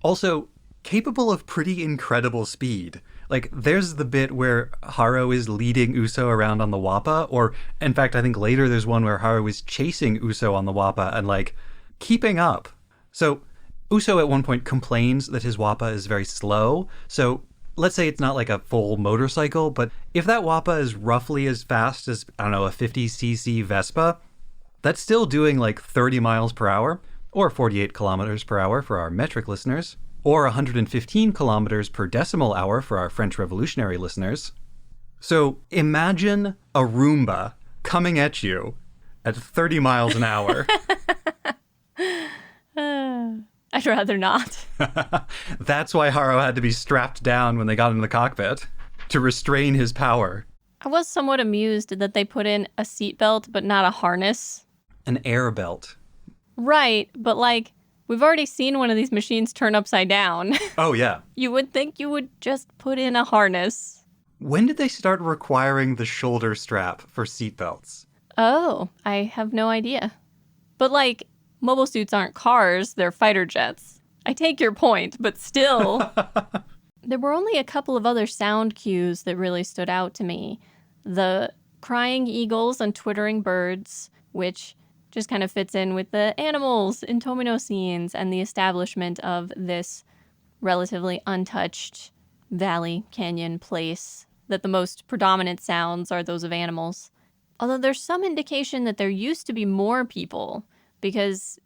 Also, capable of pretty incredible speed. Like, there's the bit where Haro is leading Uso around on the Wappa, or, in fact, I think later there's one where Haro is chasing Uso on the Wappa and, like, keeping up. So, Uso at one point complains that his Wappa is very slow, so let's say it's not like a full motorcycle, but if that Wappa is roughly as fast as, I don't know, a 50cc Vespa, that's still doing like 30 miles per hour, or 48 kilometers per hour for our metric listeners, or 115 kilometers per decimal hour for our French Revolutionary listeners. So imagine a Roomba coming at you at 30 miles an hour. I'd rather not. That's why Haro had to be strapped down when they got in the cockpit, to restrain his power. I was somewhat amused that they put in a seatbelt, but not a harness. An air belt. Right, but like, we've already seen one of these machines turn upside down. Oh, yeah. You would think you would just put in a harness. When did they start requiring the shoulder strap for seatbelts? Oh, I have no idea. But like, mobile suits aren't cars, they're fighter jets. I take your point, but still. There were only a couple of other sound cues that really stood out to me. The crying eagles and twittering birds, which just kind of fits in with the animals in Tomino scenes and the establishment of this relatively untouched valley, canyon place, that the most predominant sounds are those of animals. Although there's some indication that there used to be more people, because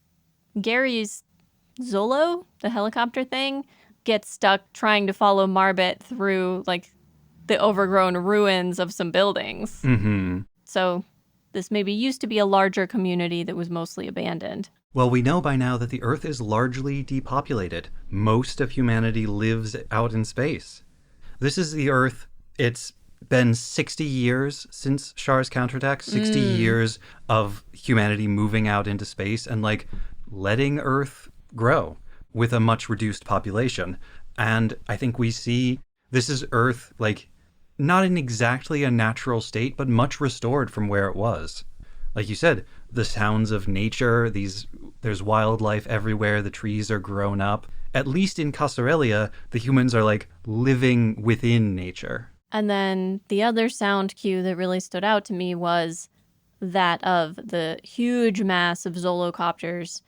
Gary's Zolo, the helicopter thing, gets stuck trying to follow Marbet through, like, the overgrown ruins of some buildings. Mm-hmm. So this maybe used to be a larger community that was mostly abandoned. Well, we know by now that the Earth is largely depopulated. Most of humanity lives out in space. This is the Earth. It's been 60 years since Char's counterattack, 60 years of humanity moving out into space and, like, letting Earth grow with a much reduced population. And I think we see this is Earth, like, not in exactly a natural state, but much restored from where it was. Like you said, the sounds of nature, there's wildlife everywhere, the trees are grown up. At least in Casarelia, the humans are, like, living within nature. And then the other sound cue that really stood out to me was that of the huge mass of Zolocopters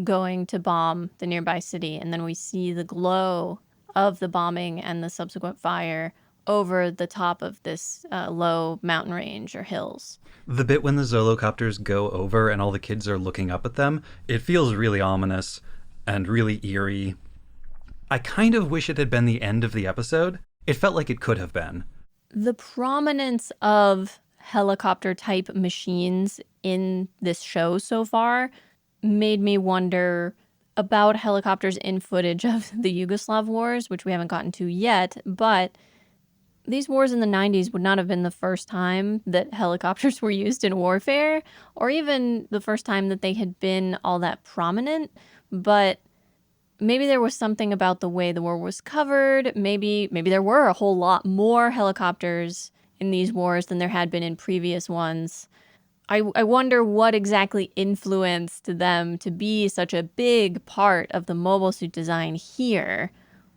going to bomb the nearby city. And then we see the glow of the bombing and the subsequent fire over the top of this low mountain range or hills. The bit when the Zolocopters go over and all the kids are looking up at them, it feels really ominous and really eerie. I kind of wish it had been the end of the episode. It felt like it could have been. The prominence of helicopter-type machines in this show so far made me wonder about helicopters in footage of the Yugoslav wars, which we haven't gotten to yet, but these wars in the 90s would not have been the first time that helicopters were used in warfare, or even the first time that they had been all that prominent, but maybe there was something about the way the war was covered. Maybe there were a whole lot more helicopters in these wars than there had been in previous ones. I wonder what exactly influenced them to be such a big part of the mobile suit design here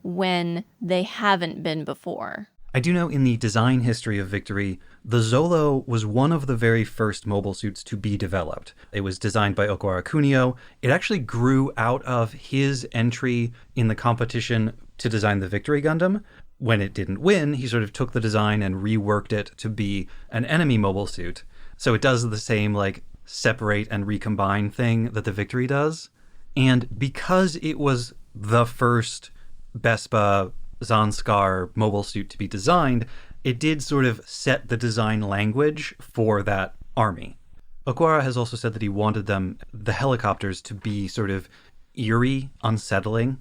when they haven't been before. I do know in the design history of Victory, the Zolo was one of the very first mobile suits to be developed. It was designed by Okuara Kunio. It actually grew out of his entry in the competition to design the Victory Gundam. When it didn't win, he sort of took the design and reworked it to be an enemy mobile suit. So it does the same, like, separate and recombine thing that the Victory does. And because it was the first Vespa Zanskar mobile suit to be designed, it did sort of set the design language for that army. Okuara has also said that he wanted the helicopters, to be sort of eerie, unsettling.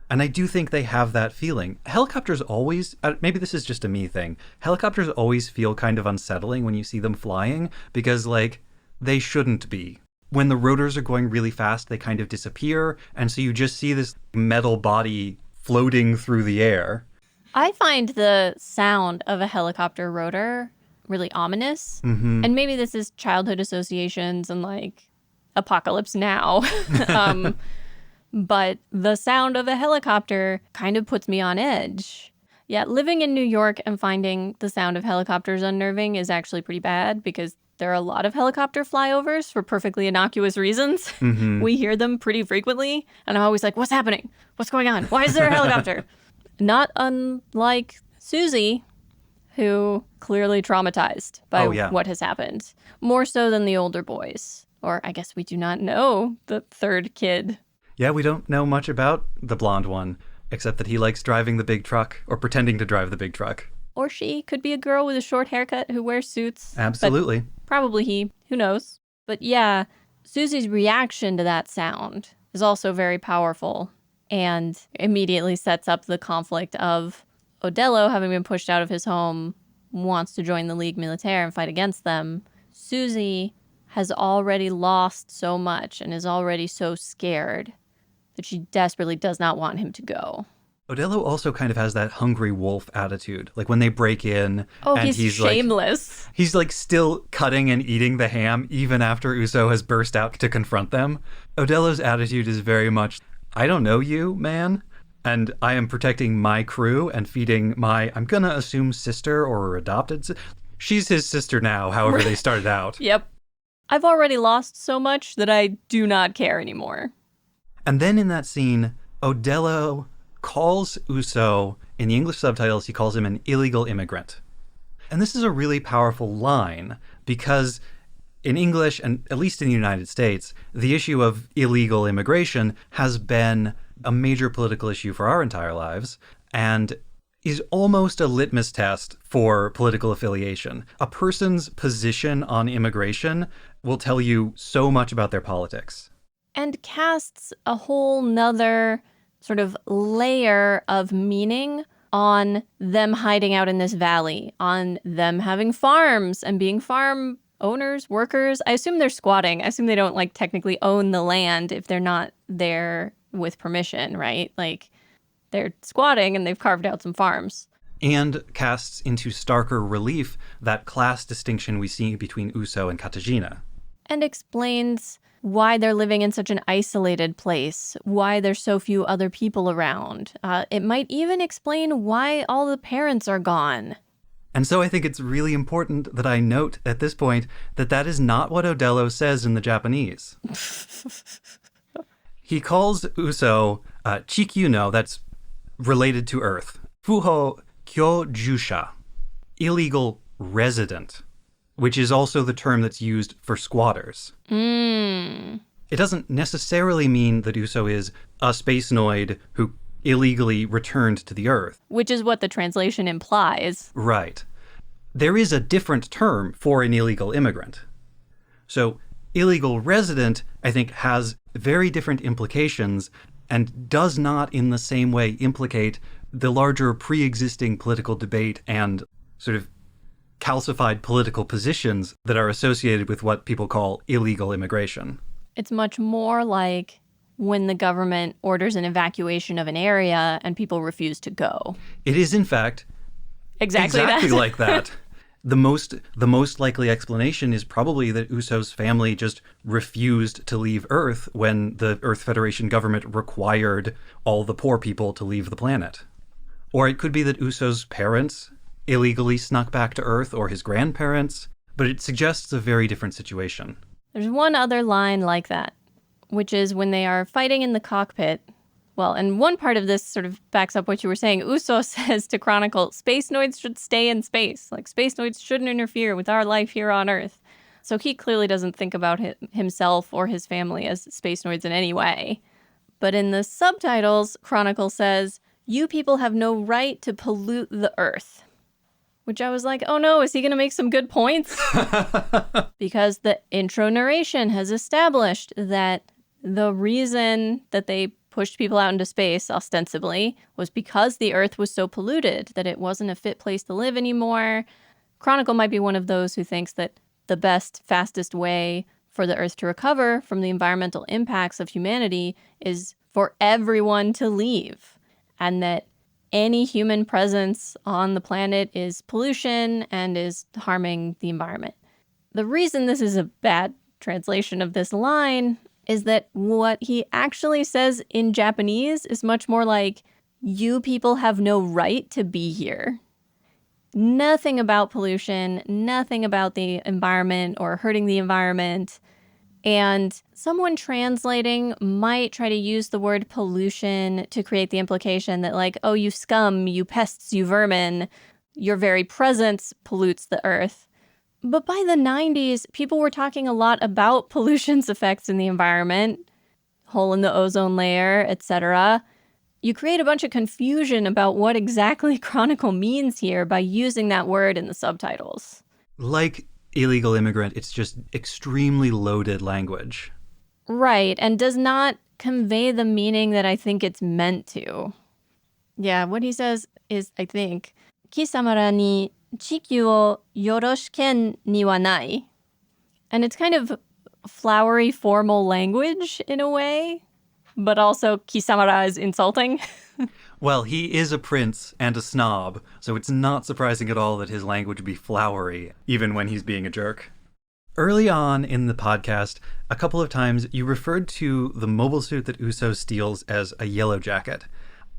And I do think they have that feeling. Helicopters always, maybe this is just a me thing, helicopters always feel kind of unsettling when you see them flying, because, like, they shouldn't be. When the rotors are going really fast, they kind of disappear, and so you just see this metal body floating through the air. I find the sound of a helicopter rotor really ominous. Mm-hmm. And maybe this is childhood associations and like Apocalypse Now. But the sound of a helicopter kind of puts me on edge. Yeah, living in New York and finding the sound of helicopters unnerving is actually pretty bad because there are a lot of helicopter flyovers for perfectly innocuous reasons. Mm-hmm. We hear them pretty frequently. And I'm always like, what's happening? What's going on? Why is there a helicopter? Not unlike Susie, who clearly traumatized by what has happened. More so than the older boys. Or I guess we do not know the third kid. Yeah, we don't know much about the blonde one, except that he likes driving the big truck, or pretending to drive the big truck. Or she could be a girl with a short haircut who wears suits. Absolutely. Probably he. Who knows? But yeah, Susie's reaction to that sound is also very powerful and immediately sets up the conflict of Odello, having been pushed out of his home, wants to join the Ligue Militaire and fight against them. Susie has already lost so much and is already so scared that she desperately does not want him to go. Odello also kind of has that hungry wolf attitude. Like when they break in, and he's shameless. He's like still cutting and eating the ham even after Uso has burst out to confront them. Odello's attitude is very much, I don't know you, man, and I am protecting my crew and feeding my, I'm gonna assume, sister or adopted. She's his sister now, however they started out. Yep. I've already lost so much that I do not care anymore. And then in that scene, Odello calls Uso, in the English subtitles, he calls him an illegal immigrant. And this is a really powerful line because in English, and at least in the United States, the issue of illegal immigration has been a major political issue for our entire lives and is almost a litmus test for political affiliation. A person's position on immigration will tell you so much about their politics. And casts a whole nother sort of layer of meaning on them hiding out in this valley, on them having farms and being farm owners, workers. I assume they're squatting. I assume they don't like technically own the land if they're not there with permission, right? Like they're squatting and they've carved out some farms. And casts into starker relief that class distinction we see between Uso and Katagina. And explains why they're living in such an isolated place, why there's so few other people around. It might even explain why all the parents are gone. And so I think it's really important that I note at this point that that is not what Odello says in the Japanese. He calls Uso Chikyuno, that's related to Earth, Fuho Kyojusha, illegal resident, which is also the term that's used for squatters. It doesn't necessarily mean that Uso is a spacenoid who illegally returned to the Earth. Which is what the translation implies. Right. There is a different term for an illegal immigrant. So illegal resident, I think, has very different implications and does not in the same way implicate the larger pre-existing political debate and sort of calcified political positions that are associated with what people call illegal immigration. It's much more like when the government orders an evacuation of an area and people refuse to go. It is, in fact, exactly like that. The most likely explanation is probably that Uso's family just refused to leave Earth when the Earth Federation government required all the poor people to leave the planet. Or it could be that Uso's parents illegally snuck back to Earth, or his grandparents, but it suggests a very different situation. There's one other line like that, which is when they are fighting in the cockpit. Well, and one part of this sort of backs up what you were saying. Uso says to Chronicle, spacenoids should stay in space. Like, spacenoids shouldn't interfere with our life here on Earth. So he clearly doesn't think about himself or his family as spacenoids in any way. But in the subtitles, Chronicle says, you people have no right to pollute the Earth. Which I was like, oh no, is he going to make some good points? Because the intro narration has established that the reason that they pushed people out into space, ostensibly, was because the Earth was so polluted that it wasn't a fit place to live anymore. Chronicle might be one of those who thinks that the best, fastest way for the Earth to recover from the environmental impacts of humanity is for everyone to leave, and that any human presence on the planet is pollution and is harming the environment. The reason this is a bad translation of this line is that what he actually says in Japanese is much more like, you people have no right to be here. Nothing about pollution, nothing about the environment or hurting the environment. And someone translating might try to use the word pollution to create the implication that like, oh, you scum, you pests, you vermin, your very presence pollutes the earth. But by the 90s, people were talking a lot about pollution's effects in the environment, hole in the ozone layer, etc. You create a bunch of confusion about what exactly chronicle means here by using that word in the subtitles. Like illegal immigrant, it's just extremely loaded language. Right, and does not convey the meaning that I think it's meant to. Yeah, what he says is, I think, Kisamara ni chikyu wo yoroshiken ni wa nai. And it's kind of flowery, formal language in a way, but also Kisamara is insulting. Well, he is a prince and a snob, so it's not surprising at all that his language would be flowery, even when he's being a jerk. Early on in the podcast, a couple of times you referred to the mobile suit that Uso steals as a yellow jacket.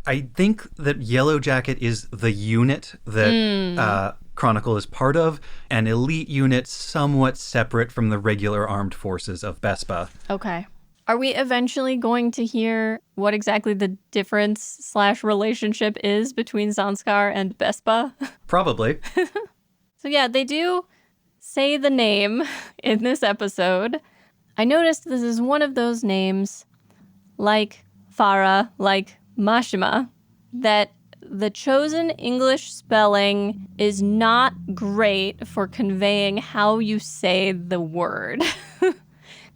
I think that Yellow Jacket is the unit that Chronicle is part of, an elite unit somewhat separate from the regular armed forces of Bespa. Okay. Are we eventually going to hear what exactly the difference/relationship is between Zanskar and Bespa? Probably. So yeah, they do say the name in this episode. I noticed this is one of those names, like Farah, like Mashima, that the chosen English spelling is not great for conveying how you say the word.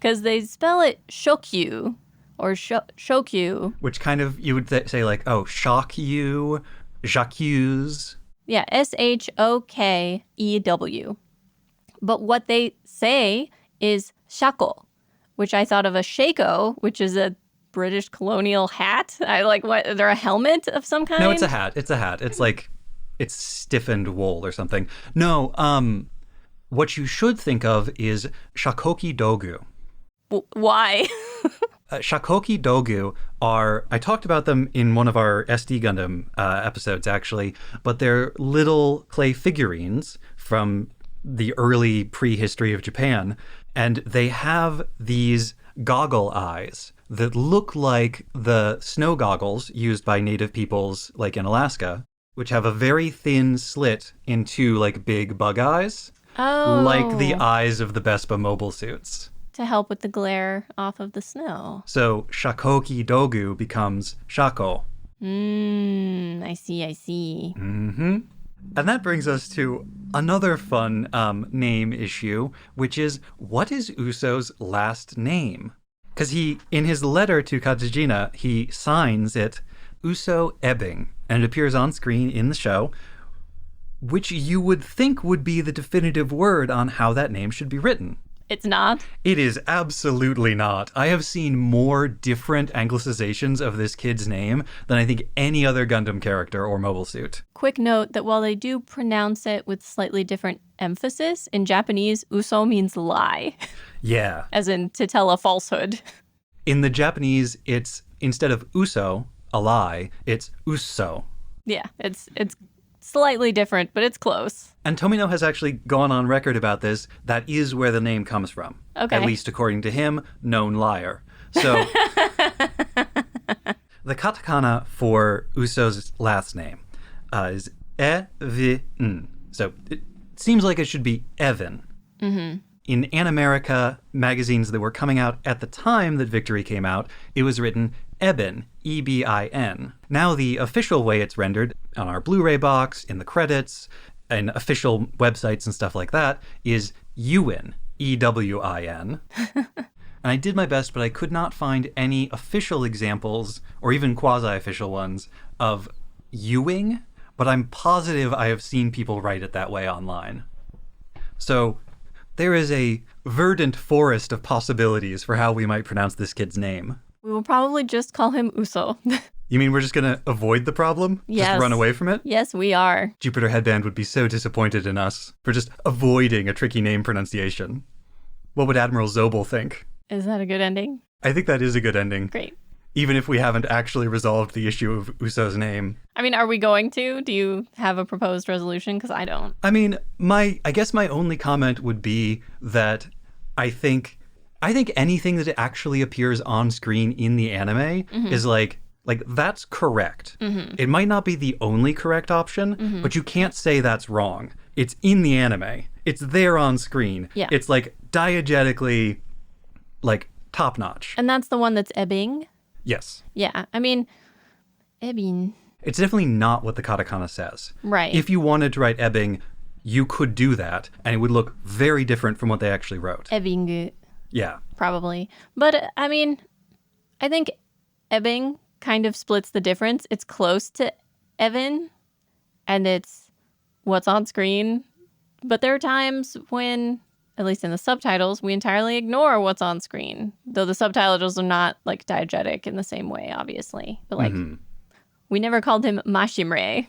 Because they spell it Shokyu or Shokyu. Which kind of, you would say like, oh, shock you, Jacques. Yeah, Shokеw. But what they say is shako, which I thought of a shako, which is a British colonial hat. I like, what, they're a helmet of some kind? No, it's a hat. It's a hat. It's like, it's stiffened wool or something. No, what you should think of is shakoki dogu. Why? Shakoki dogu are, I talked about them in one of our SD Gundam episodes, actually, but they're little clay figurines from the early prehistory of Japan, and they have these goggle eyes that look like the snow goggles used by native peoples, like in Alaska, which have a very thin slit into like big bug eyes, like the eyes of the Bespa mobile suits. To help with the glare off of the snow. So shakoki dogu becomes shako. I see. Mm-hmm. And that brings us to another fun name issue, which is, what is Uso's last name? Because he, in his letter to Katsujina, he signs it Uso Ebbing, and it appears on screen in the show, which you would think would be the definitive word on how that name should be written. It's not? It is absolutely not. I have seen more different Anglicizations of this kid's name than I think any other Gundam character or mobile suit. Quick note that while they do pronounce it with slightly different emphasis, in Japanese, Uso means lie. Yeah. As in to tell a falsehood. In the Japanese, it's, instead of Uso, a lie, it's Uso. Yeah, it's slightly different, but it's close. And Tomino has actually gone on record about this. That is where the name comes from. Okay. At least according to him, known liar. So the katakana for Uso's last name is Evin. So it seems like it should be Evan. Mm-hmm. In Animerica magazines that were coming out at the time that Victory came out, it was written Ebin, E-B-I-N. Now the official way it's rendered on our Blu-ray box, in the credits, and official websites and stuff like that is Ewin, E-W-I-N. And I did my best, but I could not find any official examples, or even quasi-official ones, of Ewing, but I'm positive I have seen people write it that way online. So there is a verdant forest of possibilities for how we might pronounce this kid's name. We will probably just call him Uso. You mean we're just going to avoid the problem? Yes. Just run away from it? Yes, we are. Jupiter Headband would be so disappointed in us for just avoiding a tricky name pronunciation. What would Admiral Zobel think? Is that a good ending? I think that is a good ending. Great. Even if we haven't actually resolved the issue of Uso's name. I mean, are we going to? Do you have a proposed resolution? Because I don't. I mean, I guess my only comment would be that I think anything that actually appears on screen in the anime is like that's correct. It might not be the only correct option, but you can't say that's wrong. It's in the anime. It's there on screen. Yeah. It's like diegetically like top notch. And that's the one that's ebbing? Yes. Yeah. I mean, ebbing. It's definitely not what the katakana says. Right. If you wanted to write ebbing, you could do that, and it would look very different from what they actually wrote. Ebbing. Yeah. Probably. But, I mean, I think ebbing kind of splits the difference. It's close to Evan, and it's what's on screen. But there are times when, at least in the subtitles, we entirely ignore what's on screen. Though the subtitles are not, like, diegetic in the same way, obviously. But, like, we never called him Mashimre.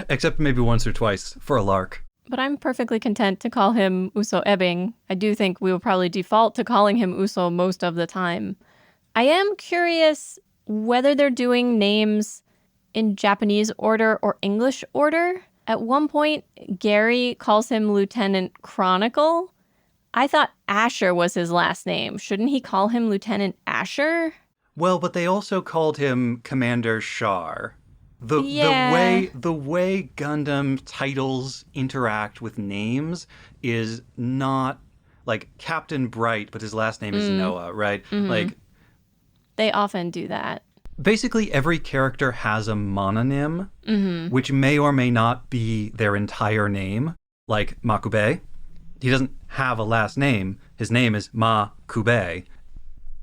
Except maybe once or twice for a lark. But I'm perfectly content to call him Uso Ebbing. I do think we will probably default to calling him Uso most of the time. I am curious whether they're doing names in Japanese order or English order. At one point, Gary calls him Lieutenant Chronicle. I thought Asher was his last name. Shouldn't he call him Lieutenant Asher? Well, but they also called him Commander Shar. The way Gundam titles interact with names is not like Captain Bright, but his last name is Noah, right? Like they often do that. Basically, every character has a mononym, which may or may not be their entire name. Like Makube, he doesn't have a last name. His name is Makube.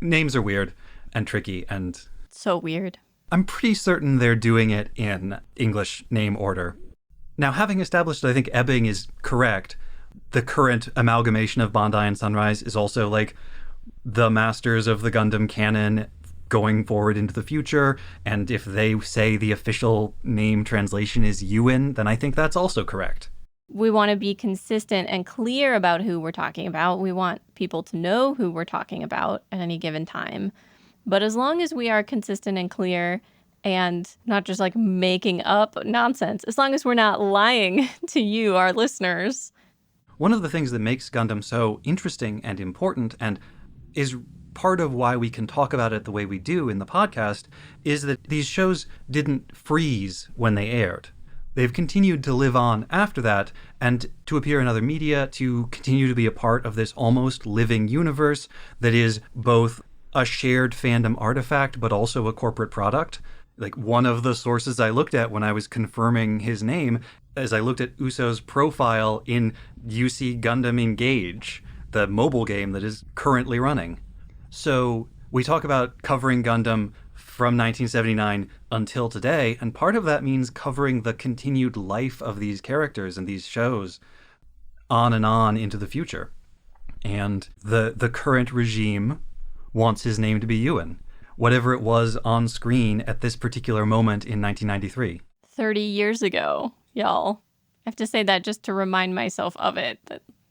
Names are weird and tricky, and so weird. I'm pretty certain they're doing it in English name order. Now, having established that I think ebbing is correct, the current amalgamation of Bandai and Sunrise is also like the masters of the Gundam canon going forward into the future. And if they say the official name translation is Ewan, then I think that's also correct. We want to be consistent and clear about who we're talking about. We want people to know who we're talking about at any given time. But as long as we are consistent and clear and not just like making up nonsense, as long as we're not lying to you, our listeners. One of the things that makes Gundam so interesting and important and is part of why we can talk about it the way we do in the podcast is that these shows didn't freeze when they aired. They've continued to live on after that and to appear in other media, to continue to be a part of this almost living universe that is both a shared fandom artifact, but also a corporate product. Like one of the sources I looked at when I was confirming his name, as I looked at Uso's profile in UC Gundam Engage, the mobile game that is currently running. So we talk about covering Gundam from 1979 until today, and part of that means covering the continued life of these characters and these shows on and on into the future. And the current regime wants his name to be Ewan, whatever it was on screen at this particular moment in 1993. 30 years ago, y'all. I have to say that just to remind myself of it,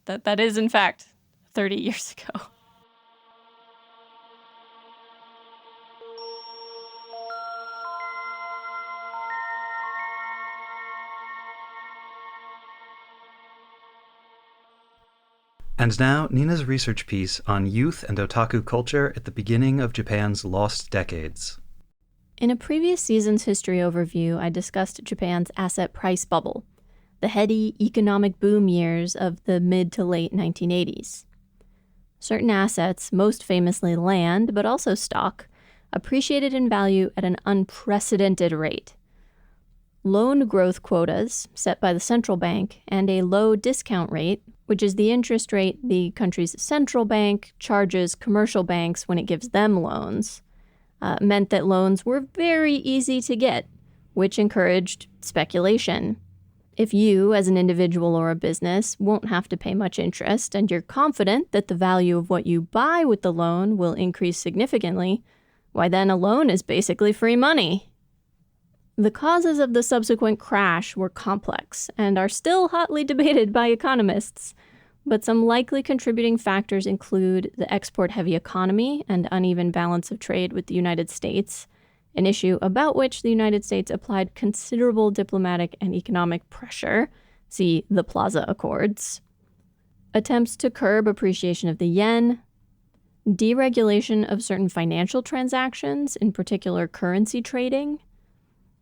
that is in fact 30 years ago. And now, Nina's research piece on youth and otaku culture at the beginning of Japan's lost decades. In a previous season's history overview, I discussed Japan's asset price bubble, the heady economic boom years of the mid to late 1980s. Certain assets, most famously land, but also stock, appreciated in value at an unprecedented rate. Loan growth quotas, set by the central bank, and a low discount rate, which is the interest rate the country's central bank charges commercial banks when it gives them loans, meant that loans were very easy to get, which encouraged speculation. If you, as an individual or a business, won't have to pay much interest and you're confident that the value of what you buy with the loan will increase significantly, why then a loan is basically free money. The causes of the subsequent crash were complex and are still hotly debated by economists, but some likely contributing factors include the export-heavy economy and uneven balance of trade with the United States, an issue about which the United States applied considerable diplomatic and economic pressure, see the Plaza Accords, attempts to curb appreciation of the yen, deregulation of certain financial transactions, in particular currency trading,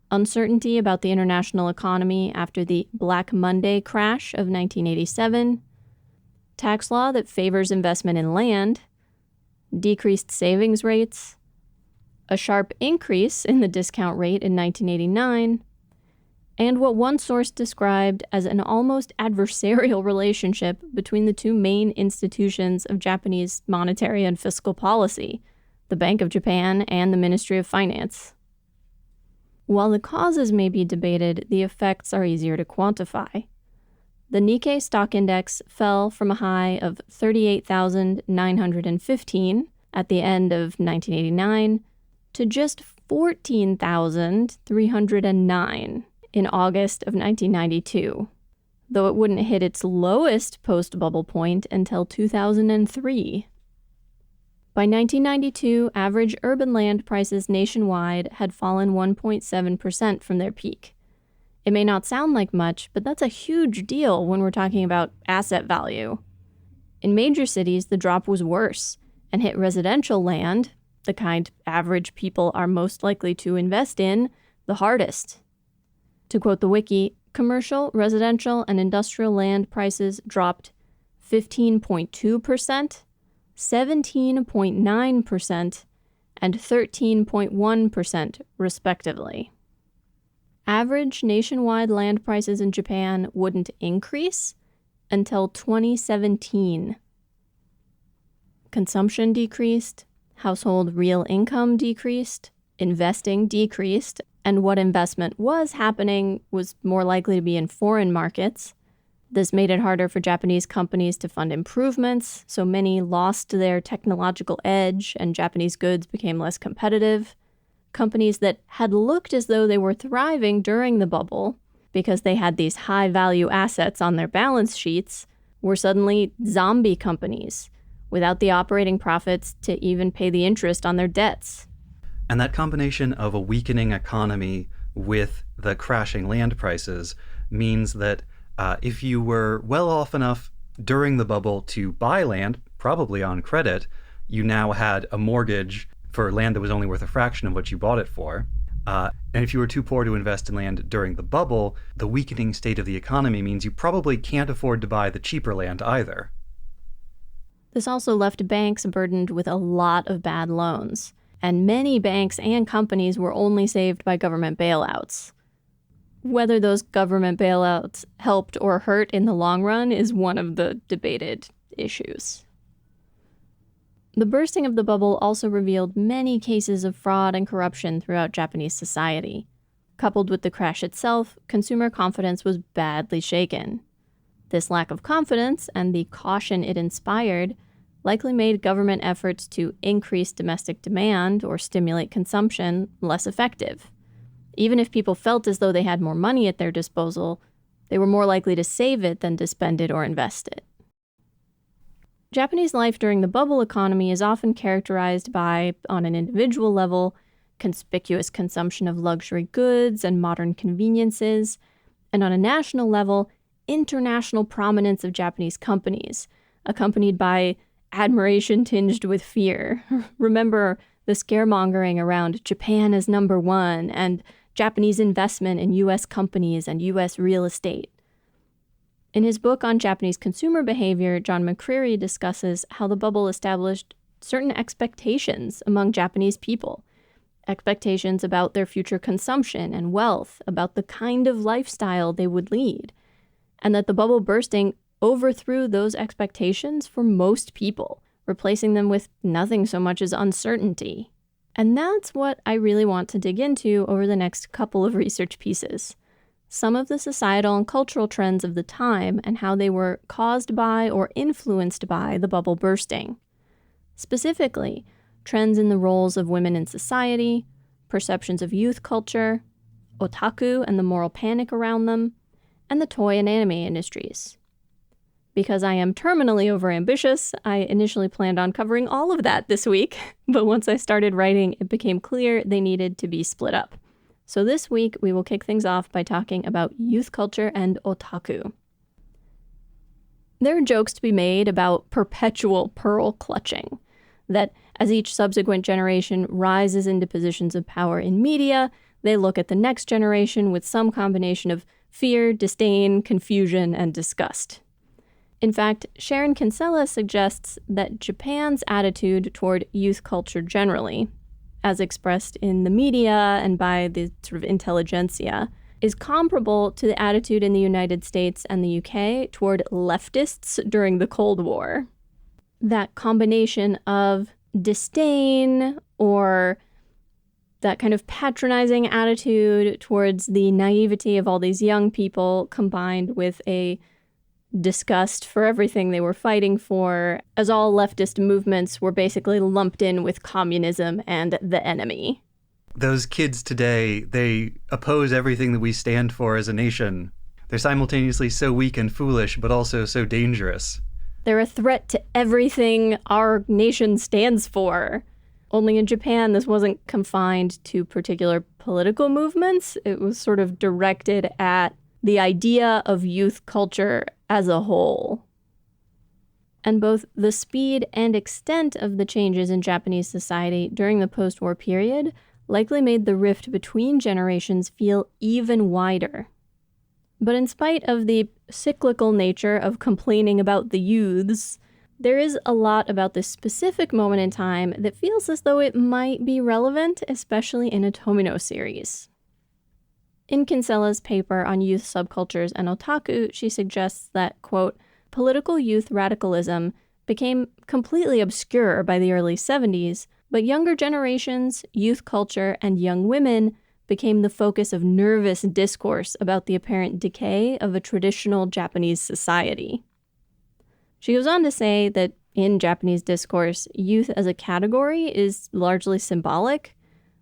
uncertainty about the international economy after the Black Monday crash of 1987, tax law that favors investment in land, decreased savings rates, a sharp increase in the discount rate in 1989, and what one source described as an almost adversarial relationship between the two main institutions of Japanese monetary and fiscal policy, the Bank of Japan and the Ministry of Finance. While the causes may be debated, the effects are easier to quantify. The Nikkei stock index fell from a high of 38,915 at the end of 1989 to just 14,309 in August of 1992, though it wouldn't hit its lowest post-bubble point until 2003. By 1992, average urban land prices nationwide had fallen 1.7% from their peak. It may not sound like much, but that's a huge deal when we're talking about asset value. In major cities, the drop was worse and hit residential land, the kind average people are most likely to invest in, the hardest. To quote the wiki, commercial, residential, and industrial land prices dropped 15.2%, 17.9%, and 13.1%, respectively. Average nationwide land prices in Japan wouldn't increase until 2017. Consumption decreased, household real income decreased, investing decreased, and what investment was happening was more likely to be in foreign markets. This made it harder for Japanese companies to fund improvements, so many lost their technological edge and Japanese goods became less competitive. Companies that had looked as though they were thriving during the bubble because they had these high-value assets on their balance sheets were suddenly zombie companies without the operating profits to even pay the interest on their debts. And that combination of a weakening economy with the crashing land prices means that if you were well off enough during the bubble to buy land, probably on credit, you now had a mortgage for land that was only worth a fraction of what you bought it for. And if you were too poor to invest in land during the bubble, the weakening state of the economy means you probably can't afford to buy the cheaper land either. This also left banks burdened with a lot of bad loans, and many banks and companies were only saved by government bailouts. Whether those government bailouts helped or hurt in the long run is one of the debated issues. The bursting of the bubble also revealed many cases of fraud and corruption throughout Japanese society. Coupled with the crash itself, consumer confidence was badly shaken. This lack of confidence and the caution it inspired likely made government efforts to increase domestic demand or stimulate consumption less effective. Even if people felt as though they had more money at their disposal, they were more likely to save it than to spend it or invest it. Japanese life during the bubble economy is often characterized by, on an individual level, conspicuous consumption of luxury goods and modern conveniences, and on a national level, international prominence of Japanese companies, accompanied by admiration tinged with fear. Remember the scaremongering around Japan as number one and Japanese investment in U.S. companies and U.S. real estate. In his book on Japanese consumer behavior, John McCreary discusses how the bubble established certain expectations among Japanese people, expectations about their future consumption and wealth, about the kind of lifestyle they would lead, and that the bubble bursting overthrew those expectations for most people, replacing them with nothing so much as uncertainty. And that's what I really want to dig into over the next couple of research pieces. some of the societal and cultural trends of the time and how they were caused by or influenced by the bubble bursting. Specifically, trends in the roles of women in society, perceptions of youth culture, otaku and the moral panic around them, and the toy and anime industries. Because I am terminally overambitious, I initially planned on covering all of that this week, but once I started writing, it became clear they needed to be split up. So this week, we will kick things off by talking about youth culture and otaku. There are jokes to be made about perpetual pearl clutching, that as each subsequent generation rises into positions of power in media, they look at the next generation with some combination of fear, disdain, confusion, and disgust. In fact, Sharon Kinsella suggests that Japan's attitude toward youth culture generally, as expressed in the media and by the sort of intelligentsia, is comparable to the attitude in the United States and the UK toward leftists during the Cold War. That combination of disdain or that kind of patronizing attitude towards the naivety of all these young people combined with a disgust for everything they were fighting for, as all leftist movements were basically lumped in with communism and the enemy. Those kids today, they oppose everything that we stand for as a nation. They're simultaneously so weak and foolish, but also so dangerous. They're a threat to everything our nation stands for. Only in Japan, this wasn't confined to particular political movements. It was sort of directed at the idea of youth culture as a whole. And both the speed and extent of the changes in Japanese society during the post-war period likely made the rift between generations feel even wider. But in spite of the cyclical nature of complaining about the youths, there is a lot about this specific moment in time that feels as though it might be relevant, especially in a Tomino series. In Kinsella's paper on youth subcultures and otaku, she suggests that, quote, political youth radicalism became completely obscure by the early 70s, but younger generations, youth culture, and young women became the focus of nervous discourse about the apparent decay of a traditional Japanese society. She goes on to say that in Japanese discourse, youth as a category is largely symbolic.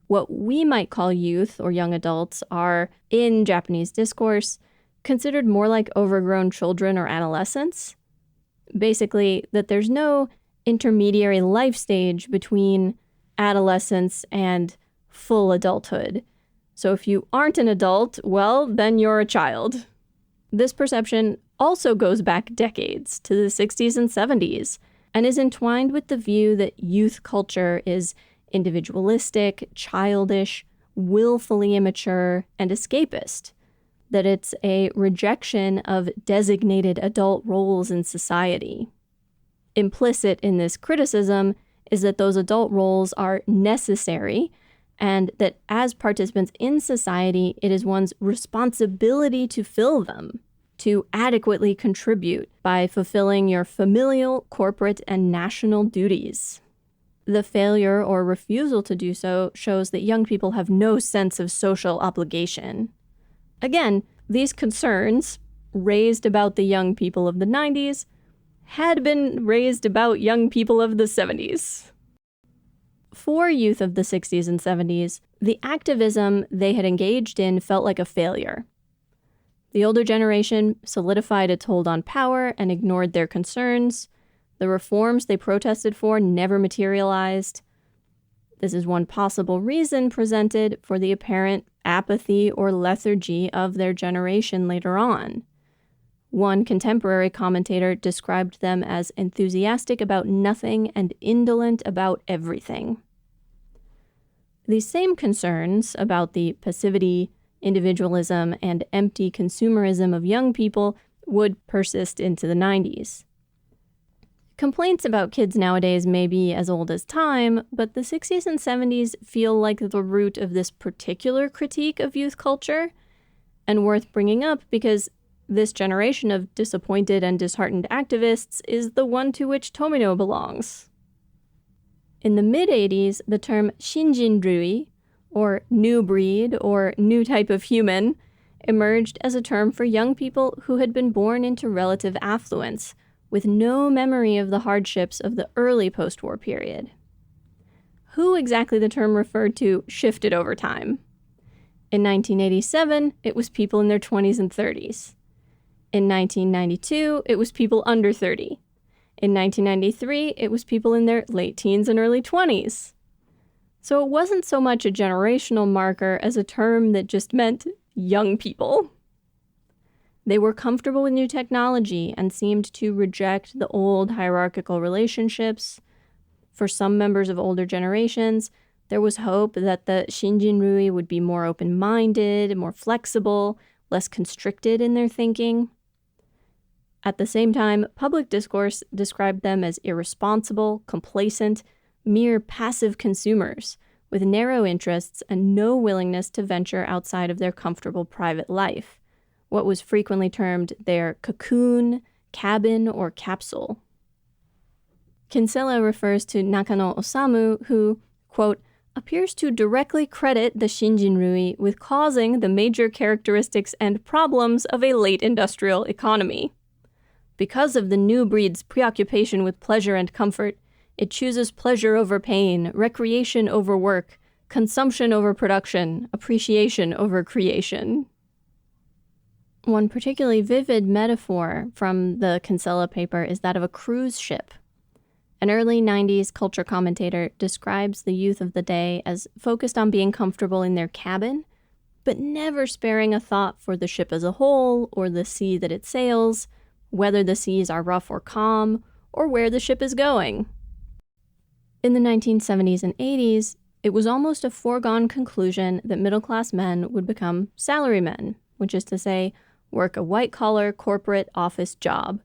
What we might call youth or young adults are, in Japanese discourse, considered more like overgrown children or adolescents. Basically, that there's no intermediary life stage between adolescence and full adulthood. So if you aren't an adult, well, then you're a child. This perception also goes back decades to the 60s and 70s and is entwined with the view that youth culture is individualistic, childish, willfully immature, and escapist. That it's a rejection of designated adult roles in society. Implicit in this criticism is that those adult roles are necessary and that as participants in society, it is one's responsibility to fill them, to adequately contribute by fulfilling your familial, corporate, and national duties. The failure or refusal to do so shows that young people have no sense of social obligation. Again, these concerns, raised about the young people of the 90s, had been raised about young people of the 70s. For youth of the 60s and 70s, the activism they had engaged in felt like a failure. The older generation solidified its hold on power and ignored their concerns. The reforms they protested for never materialized. This is one possible reason presented for the apparent apathy or lethargy of their generation later on. One contemporary commentator described them as enthusiastic about nothing and indolent about everything. These same concerns about the passivity, individualism, and empty consumerism of young people would persist into the 90s. Complaints about kids nowadays may be as old as time, but the 60s and 70s feel like the root of this particular critique of youth culture, and worth bringing up because this generation of disappointed and disheartened activists is the one to which Tomino belongs. In the mid-80s, the term Shinjin-rui, or new breed, or new type of human, emerged as a term for young people who had been born into relative affluence, with no memory of the hardships of the early post-war period. Who exactly the term referred to shifted over time. In 1987, it was people in their 20s and 30s. In 1992, it was people under 30. In 1993, it was people in their late teens and early 20s. So it wasn't so much a generational marker as a term that just meant young people. They were comfortable with new technology and seemed to reject the old hierarchical relationships. For some members of older generations, there was hope that the Shinjinrui would be more open-minded, more flexible, less constricted in their thinking. At the same time, public discourse described them as irresponsible, complacent, mere passive consumers with narrow interests and no willingness to venture outside of their comfortable private life, what was frequently termed their cocoon, cabin, or capsule. Kinsella refers to Nakano Osamu, who, quote, appears to directly credit the Shinjinrui with causing the major characteristics and problems of a late industrial economy. Because of the new breed's preoccupation with pleasure and comfort, it chooses pleasure over pain, recreation over work, consumption over production, appreciation over creation. One particularly vivid metaphor from the Kinsella paper is that of a cruise ship. An early 90s culture commentator describes the youth of the day as focused on being comfortable in their cabin, but never sparing a thought for the ship as a whole or the sea that it sails, whether the seas are rough or calm, or where the ship is going. In the 1970s and 80s, it was almost a foregone conclusion that middle-class men would become salarymen, which is to say, work a white-collar corporate office job,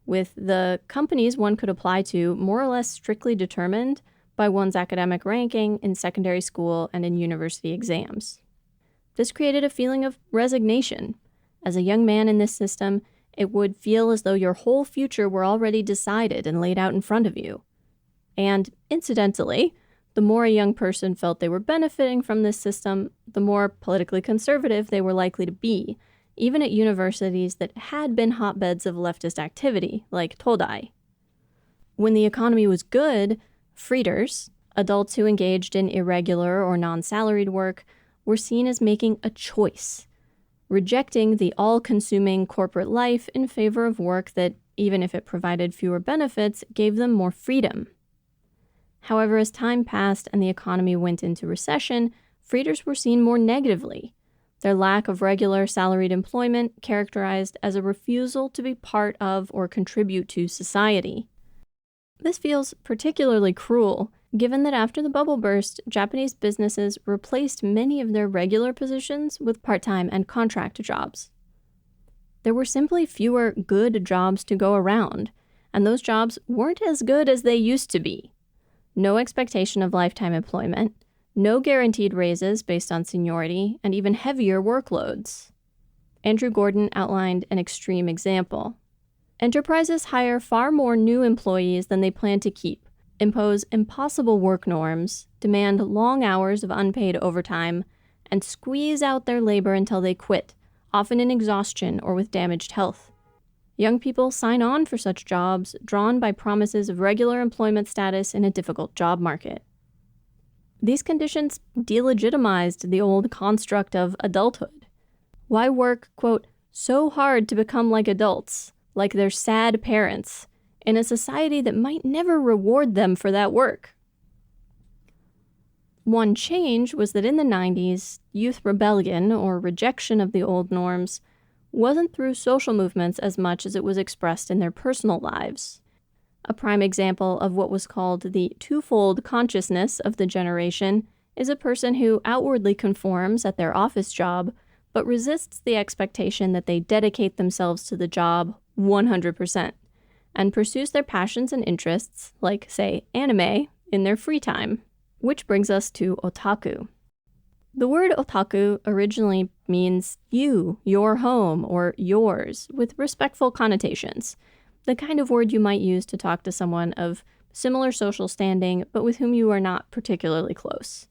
with the companies one could apply to more or less strictly determined by one's academic ranking in secondary school and in university exams. This created a feeling of resignation. As a young man in this system, it would feel as though your whole future were already decided and laid out in front of you. And, incidentally, the more a young person felt they were benefiting from this system, the more politically conservative they were likely to be, even at universities that had been hotbeds of leftist activity, like Todai. When the economy was good, freeders, adults who engaged in irregular or non-salaried work, were seen as making a choice, rejecting the all-consuming corporate life in favor of work that, even if it provided fewer benefits, gave them more freedom. However, as time passed and the economy went into recession, freeders were seen more negatively, their lack of regular salaried employment characterized as a refusal to be part of or contribute to society. This feels particularly cruel, given that after the bubble burst, Japanese businesses replaced many of their regular positions with part-time and contract jobs. There were simply fewer good jobs to go around, and those jobs weren't as good as they used to be. No expectation of lifetime employment, no guaranteed raises based on seniority, and even heavier workloads. Andrew Gordon outlined an extreme example. Enterprises hire far more new employees than they plan to keep, impose impossible work norms, demand long hours of unpaid overtime, and squeeze out their labor until they quit, often in exhaustion or with damaged health. Young people sign on for such jobs, drawn by promises of regular employment status in a difficult job market. These conditions delegitimized the old construct of adulthood. Why work, quote, so hard to become like adults, like their sad parents, in a society that might never reward them for that work? One change was that in the 90s, youth rebellion, or rejection of the old norms, wasn't through social movements as much as it was expressed in their personal lives. A prime example of what was called the twofold consciousness of the generation is a person who outwardly conforms at their office job, but resists the expectation that they dedicate themselves to the job 100%, and pursues their passions and interests, like, say, anime, in their free time. Which brings us to otaku. The word otaku originally means you, your home, or yours, with respectful connotations, the kind of word you might use to talk to someone of similar social standing, but with whom you are not particularly close.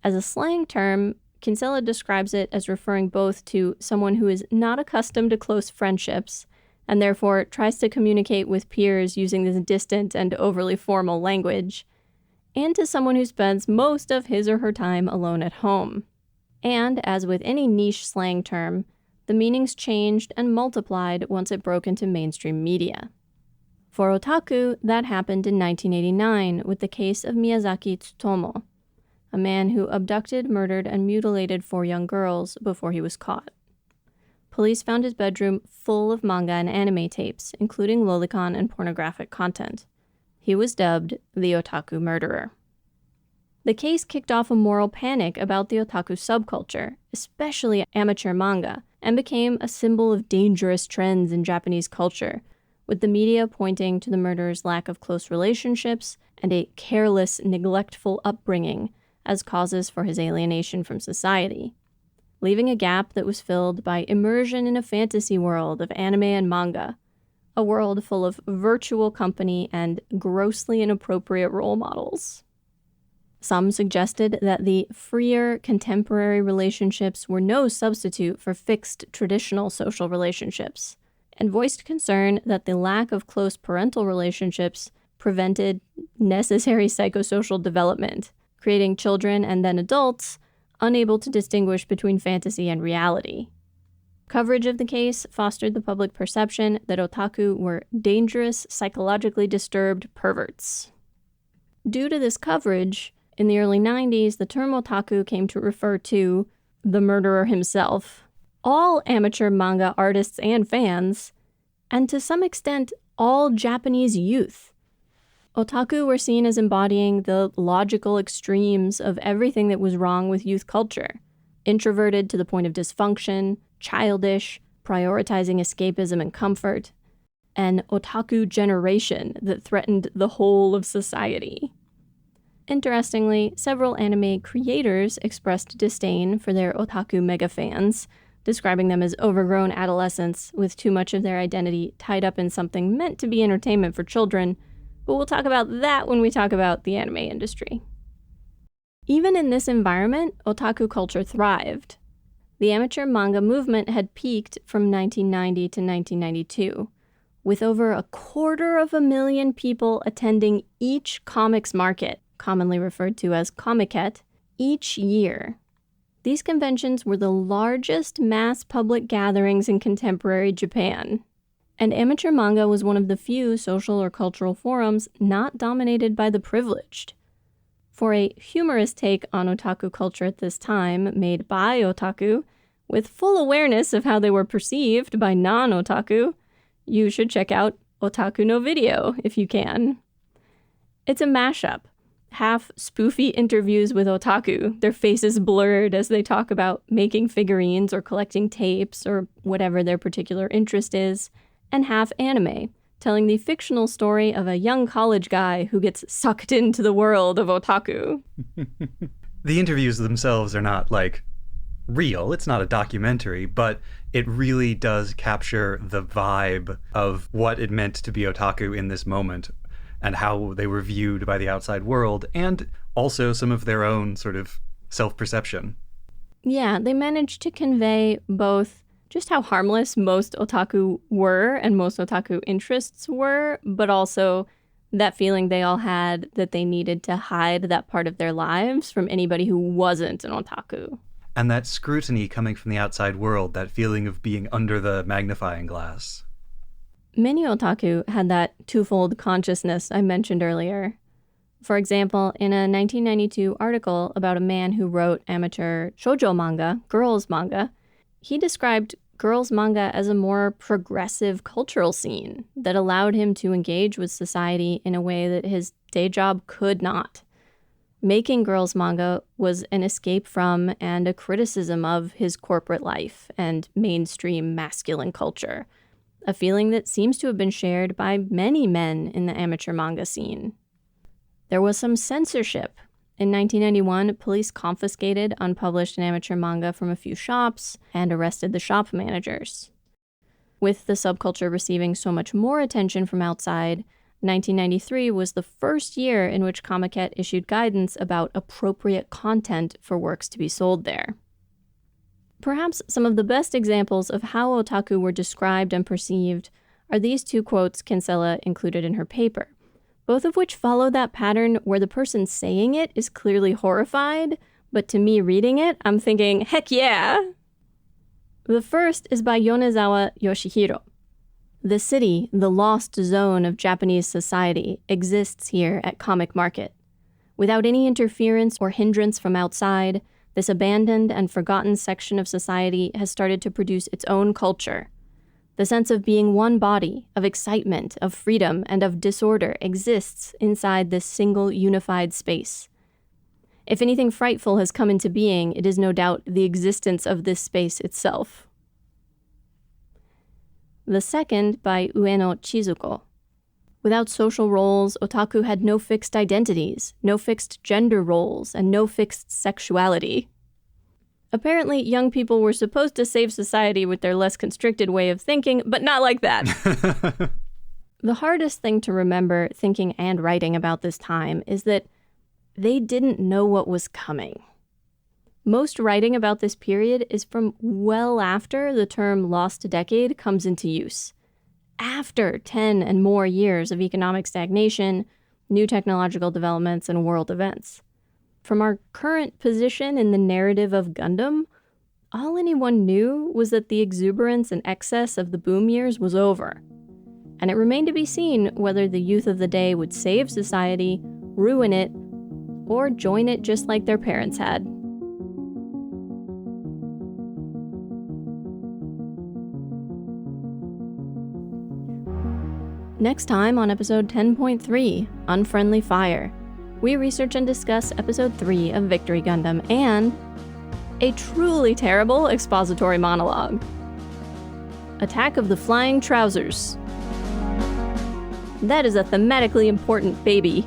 As a slang term, Kinsella describes it as referring both to someone who is not accustomed to close friendships and therefore tries to communicate with peers using this distant and overly formal language, and to someone who spends most of his or her time alone at home. And, as with any niche slang term, the meanings changed and multiplied once it broke into mainstream media. For otaku, that happened in 1989 with the case of Miyazaki Tsutomu, a man who abducted, murdered, and mutilated 4 young girls before he was caught. Police found his bedroom full of manga and anime tapes, including lolicon and pornographic content. He was dubbed the Otaku Murderer. The case kicked off a moral panic about the otaku subculture, especially amateur manga, and became a symbol of dangerous trends in Japanese culture, with the media pointing to the murderer's lack of close relationships and a careless, neglectful upbringing as causes for his alienation from society, leaving a gap that was filled by immersion in a fantasy world of anime and manga, a world full of virtual company and grossly inappropriate role models. Some suggested that the freer contemporary relationships were no substitute for fixed traditional social relationships, and voiced concern that the lack of close parental relationships prevented necessary psychosocial development, creating children and then adults unable to distinguish between fantasy and reality. Coverage of the case fostered the public perception that otaku were dangerous, psychologically disturbed perverts. Due to this coverage, in the early 90s, the term otaku came to refer to the murderer himself, all amateur manga artists and fans, and to some extent, all Japanese youth. Otaku were seen as embodying the logical extremes of everything that was wrong with youth culture. Introverted to the point of dysfunction, childish, prioritizing escapism and comfort, an otaku generation that threatened the whole of society. Interestingly, several anime creators expressed disdain for their otaku mega fans, describing them as overgrown adolescents with too much of their identity tied up in something meant to be entertainment for children, but we'll talk about that when we talk about the anime industry. Even in this environment, otaku culture thrived. The amateur manga movement had peaked from 1990 to 1992, with over 250,000 people attending each comics market, commonly referred to as Comiket, each year. These conventions were the largest mass public gatherings in contemporary Japan, and amateur manga was one of the few social or cultural forums not dominated by the privileged. For a humorous take on otaku culture at this time, made by otaku, with full awareness of how they were perceived by non-otaku, you should check out Otaku no Video if you can. It's a mashup. Half spoofy interviews with otaku, their faces blurred as they talk about making figurines or collecting tapes or whatever their particular interest is, and half anime, telling the fictional story of a young college guy who gets sucked into the world of otaku. The interviews themselves are not, real. It's not a documentary, but it really does capture the vibe of what it meant to be otaku in this moment and how they were viewed by the outside world, and also some of their own sort of self-perception. Yeah, they managed to convey both just how harmless most otaku were and most otaku interests were, but also that feeling they all had that they needed to hide that part of their lives from anybody who wasn't an otaku. And that scrutiny coming from the outside world, that feeling of being under the magnifying glass. Many otaku had that twofold consciousness I mentioned earlier. For example, in a 1992 article about a man who wrote amateur shoujo manga, girls manga, he described girls manga as a more progressive cultural scene that allowed him to engage with society in a way that his day job could not. Making girls manga was an escape from and a criticism of his corporate life and mainstream masculine culture, a feeling that seems to have been shared by many men in the amateur manga scene. There was some censorship. In 1991, police confiscated unpublished and amateur manga from a few shops and arrested the shop managers. With the subculture receiving so much more attention from outside, 1993 was the first year in which Comiket issued guidance about appropriate content for works to be sold there. Perhaps some of the best examples of how otaku were described and perceived are these two quotes Kinsella included in her paper, both of which follow that pattern where the person saying it is clearly horrified, but to me reading it, I'm thinking, heck yeah! The first is by Yonezawa Yoshihiro. The city, the lost zone of Japanese society, exists here at Comic Market. Without any interference or hindrance from outside, this abandoned and forgotten section of society has started to produce its own culture. The sense of being one body, of excitement, of freedom, and of disorder exists inside this single unified space. If anything frightful has come into being, it is no doubt the existence of this space itself. The second by Ueno Chizuko. Without social roles, otaku had no fixed identities, no fixed gender roles, and no fixed sexuality. Apparently, young people were supposed to save society with their less constricted way of thinking, but not like that. The hardest thing to remember thinking and writing about this time is that they didn't know what was coming. Most writing about this period is from well after the term lost decade comes into use. After 10 and more years of economic stagnation, new technological developments, and world events. From our current position in the narrative of Gundam, all anyone knew was that the exuberance and excess of the boom years was over. And it remained to be seen whether the youth of the day would save society, ruin it, or join it just like their parents had. Next time on episode 10.3, Unfriendly Fire, we research and discuss episode 3 of Victory Gundam and a truly terrible expository monologue. Attack of the Flying Trousers. That is a thematically important baby.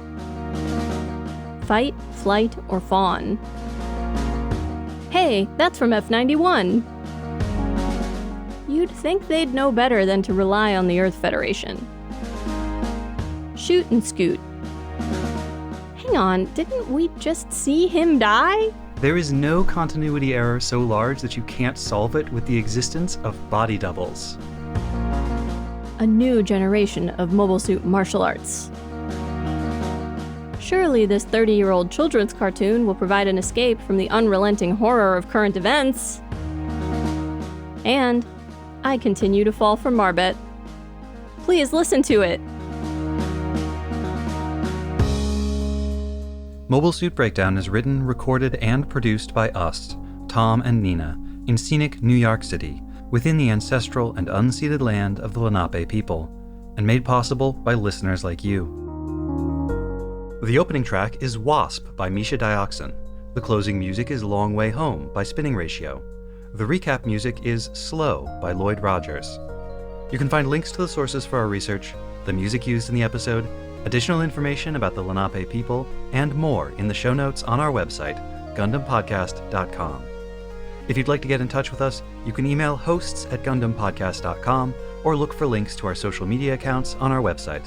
Fight, Flight, or Fawn. Hey, that's from F91. You'd think they'd know better than to rely on the Earth Federation. Shoot and Scoot. Hang on, didn't we just see him die? There is no continuity error so large that you can't solve it with the existence of body doubles. A new generation of Mobile Suit martial arts. Surely this 30-year-old children's cartoon will provide an escape from the unrelenting horror of current events. And I continue to fall for Marbet. Please listen to it. Mobile Suit Breakdown is written, recorded, and produced by us, Tom and Nina, in scenic New York City, within the ancestral and unceded land of the Lenape people, and made possible by listeners like you. The opening track is Wasp by Misha Dioxin. The closing music is Long Way Home by Spinning Ratio. The recap music is Slow by Lloyd Rogers. You can find links to the sources for our research, the music used in the episode, additional information about the Lenape people, and more in the show notes on our website, GundamPodcast.com. If you'd like to get in touch with us, you can email hosts@GundamPodcast.com or look for links to our social media accounts on our website.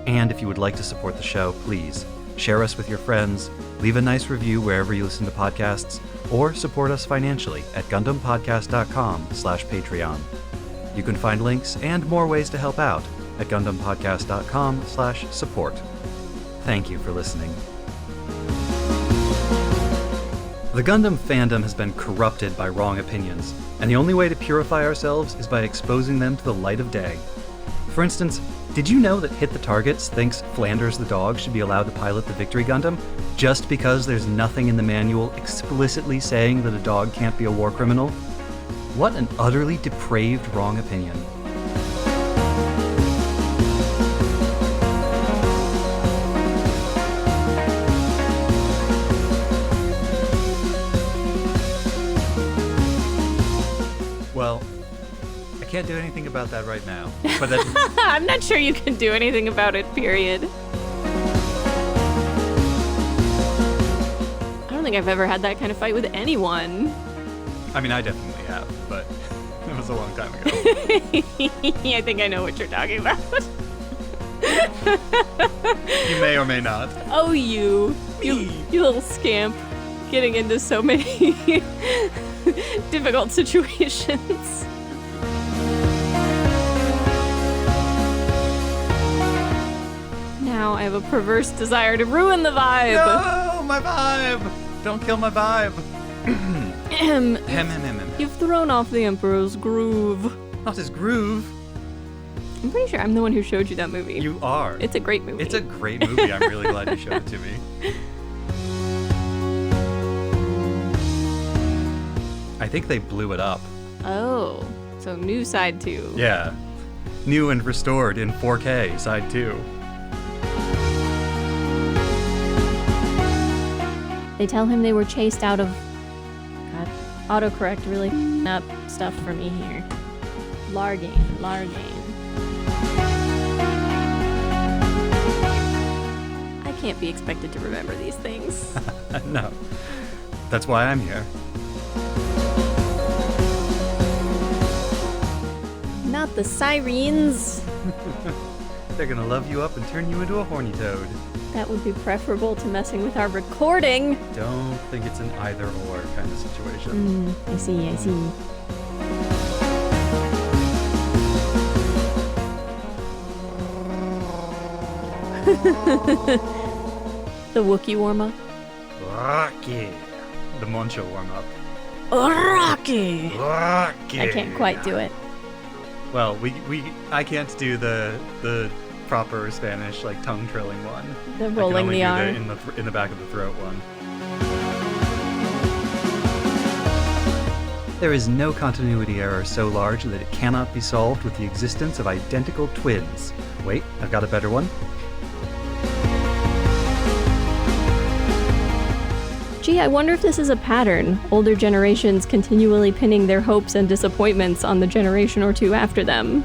And if you would like to support the show, please share us with your friends, leave a nice review wherever you listen to podcasts, or support us financially at GundamPodcast.com/Patreon. You can find links and more ways to help out at GundamPodcast.com/support. Thank you for listening. The Gundam fandom has been corrupted by wrong opinions, and the only way to purify ourselves is by exposing them to the light of day. For instance, did you know that Hit the Targets thinks Flanders the dog should be allowed to pilot the Victory Gundam just because there's nothing in the manual explicitly saying that a dog can't be a war criminal? What an utterly depraved wrong opinion. Well, I can't do anything about that right now. But I'm not sure you can do anything about it, period. I don't think I've ever had that kind of fight with anyone. I mean, I definitely have, but it was a long time ago. I think I know what you're talking about. You may or may not. Oh, you little scamp. Getting into so many difficult situations. Now I have a perverse desire to ruin the vibe. No, my vibe! Don't kill my vibe. You've thrown off the Emperor's groove. Not his groove. I'm pretty sure I'm the one who showed you that movie. You are. It's a great movie. It's a great movie. I'm really glad you showed it to me. I think they blew it up. Oh, so new side 2. Yeah. New and restored in 4K, side 2. They tell him they were chased out of... God, autocorrect really f***ing up stuff for me here. Largain. I can't be expected to remember these things. No. That's why I'm here. Not the sirens. They're gonna love you up and turn you into a horny toad. That would be preferable to messing with our recording. Don't think it's an either-or kind of situation. I see. The Wookiee warm-up. Rocky. The Moncho warm-up. Rocky. Rocky. I can't quite do it. Well, I can't do the proper Spanish like tongue trilling one. The rolling the R. in the back of the throat one. There is no continuity error so large that it cannot be solved with the existence of identical twins. Wait, I've got a better one. Gee, I wonder if this is a pattern. Older generations continually pinning their hopes and disappointments on the generation or two after them.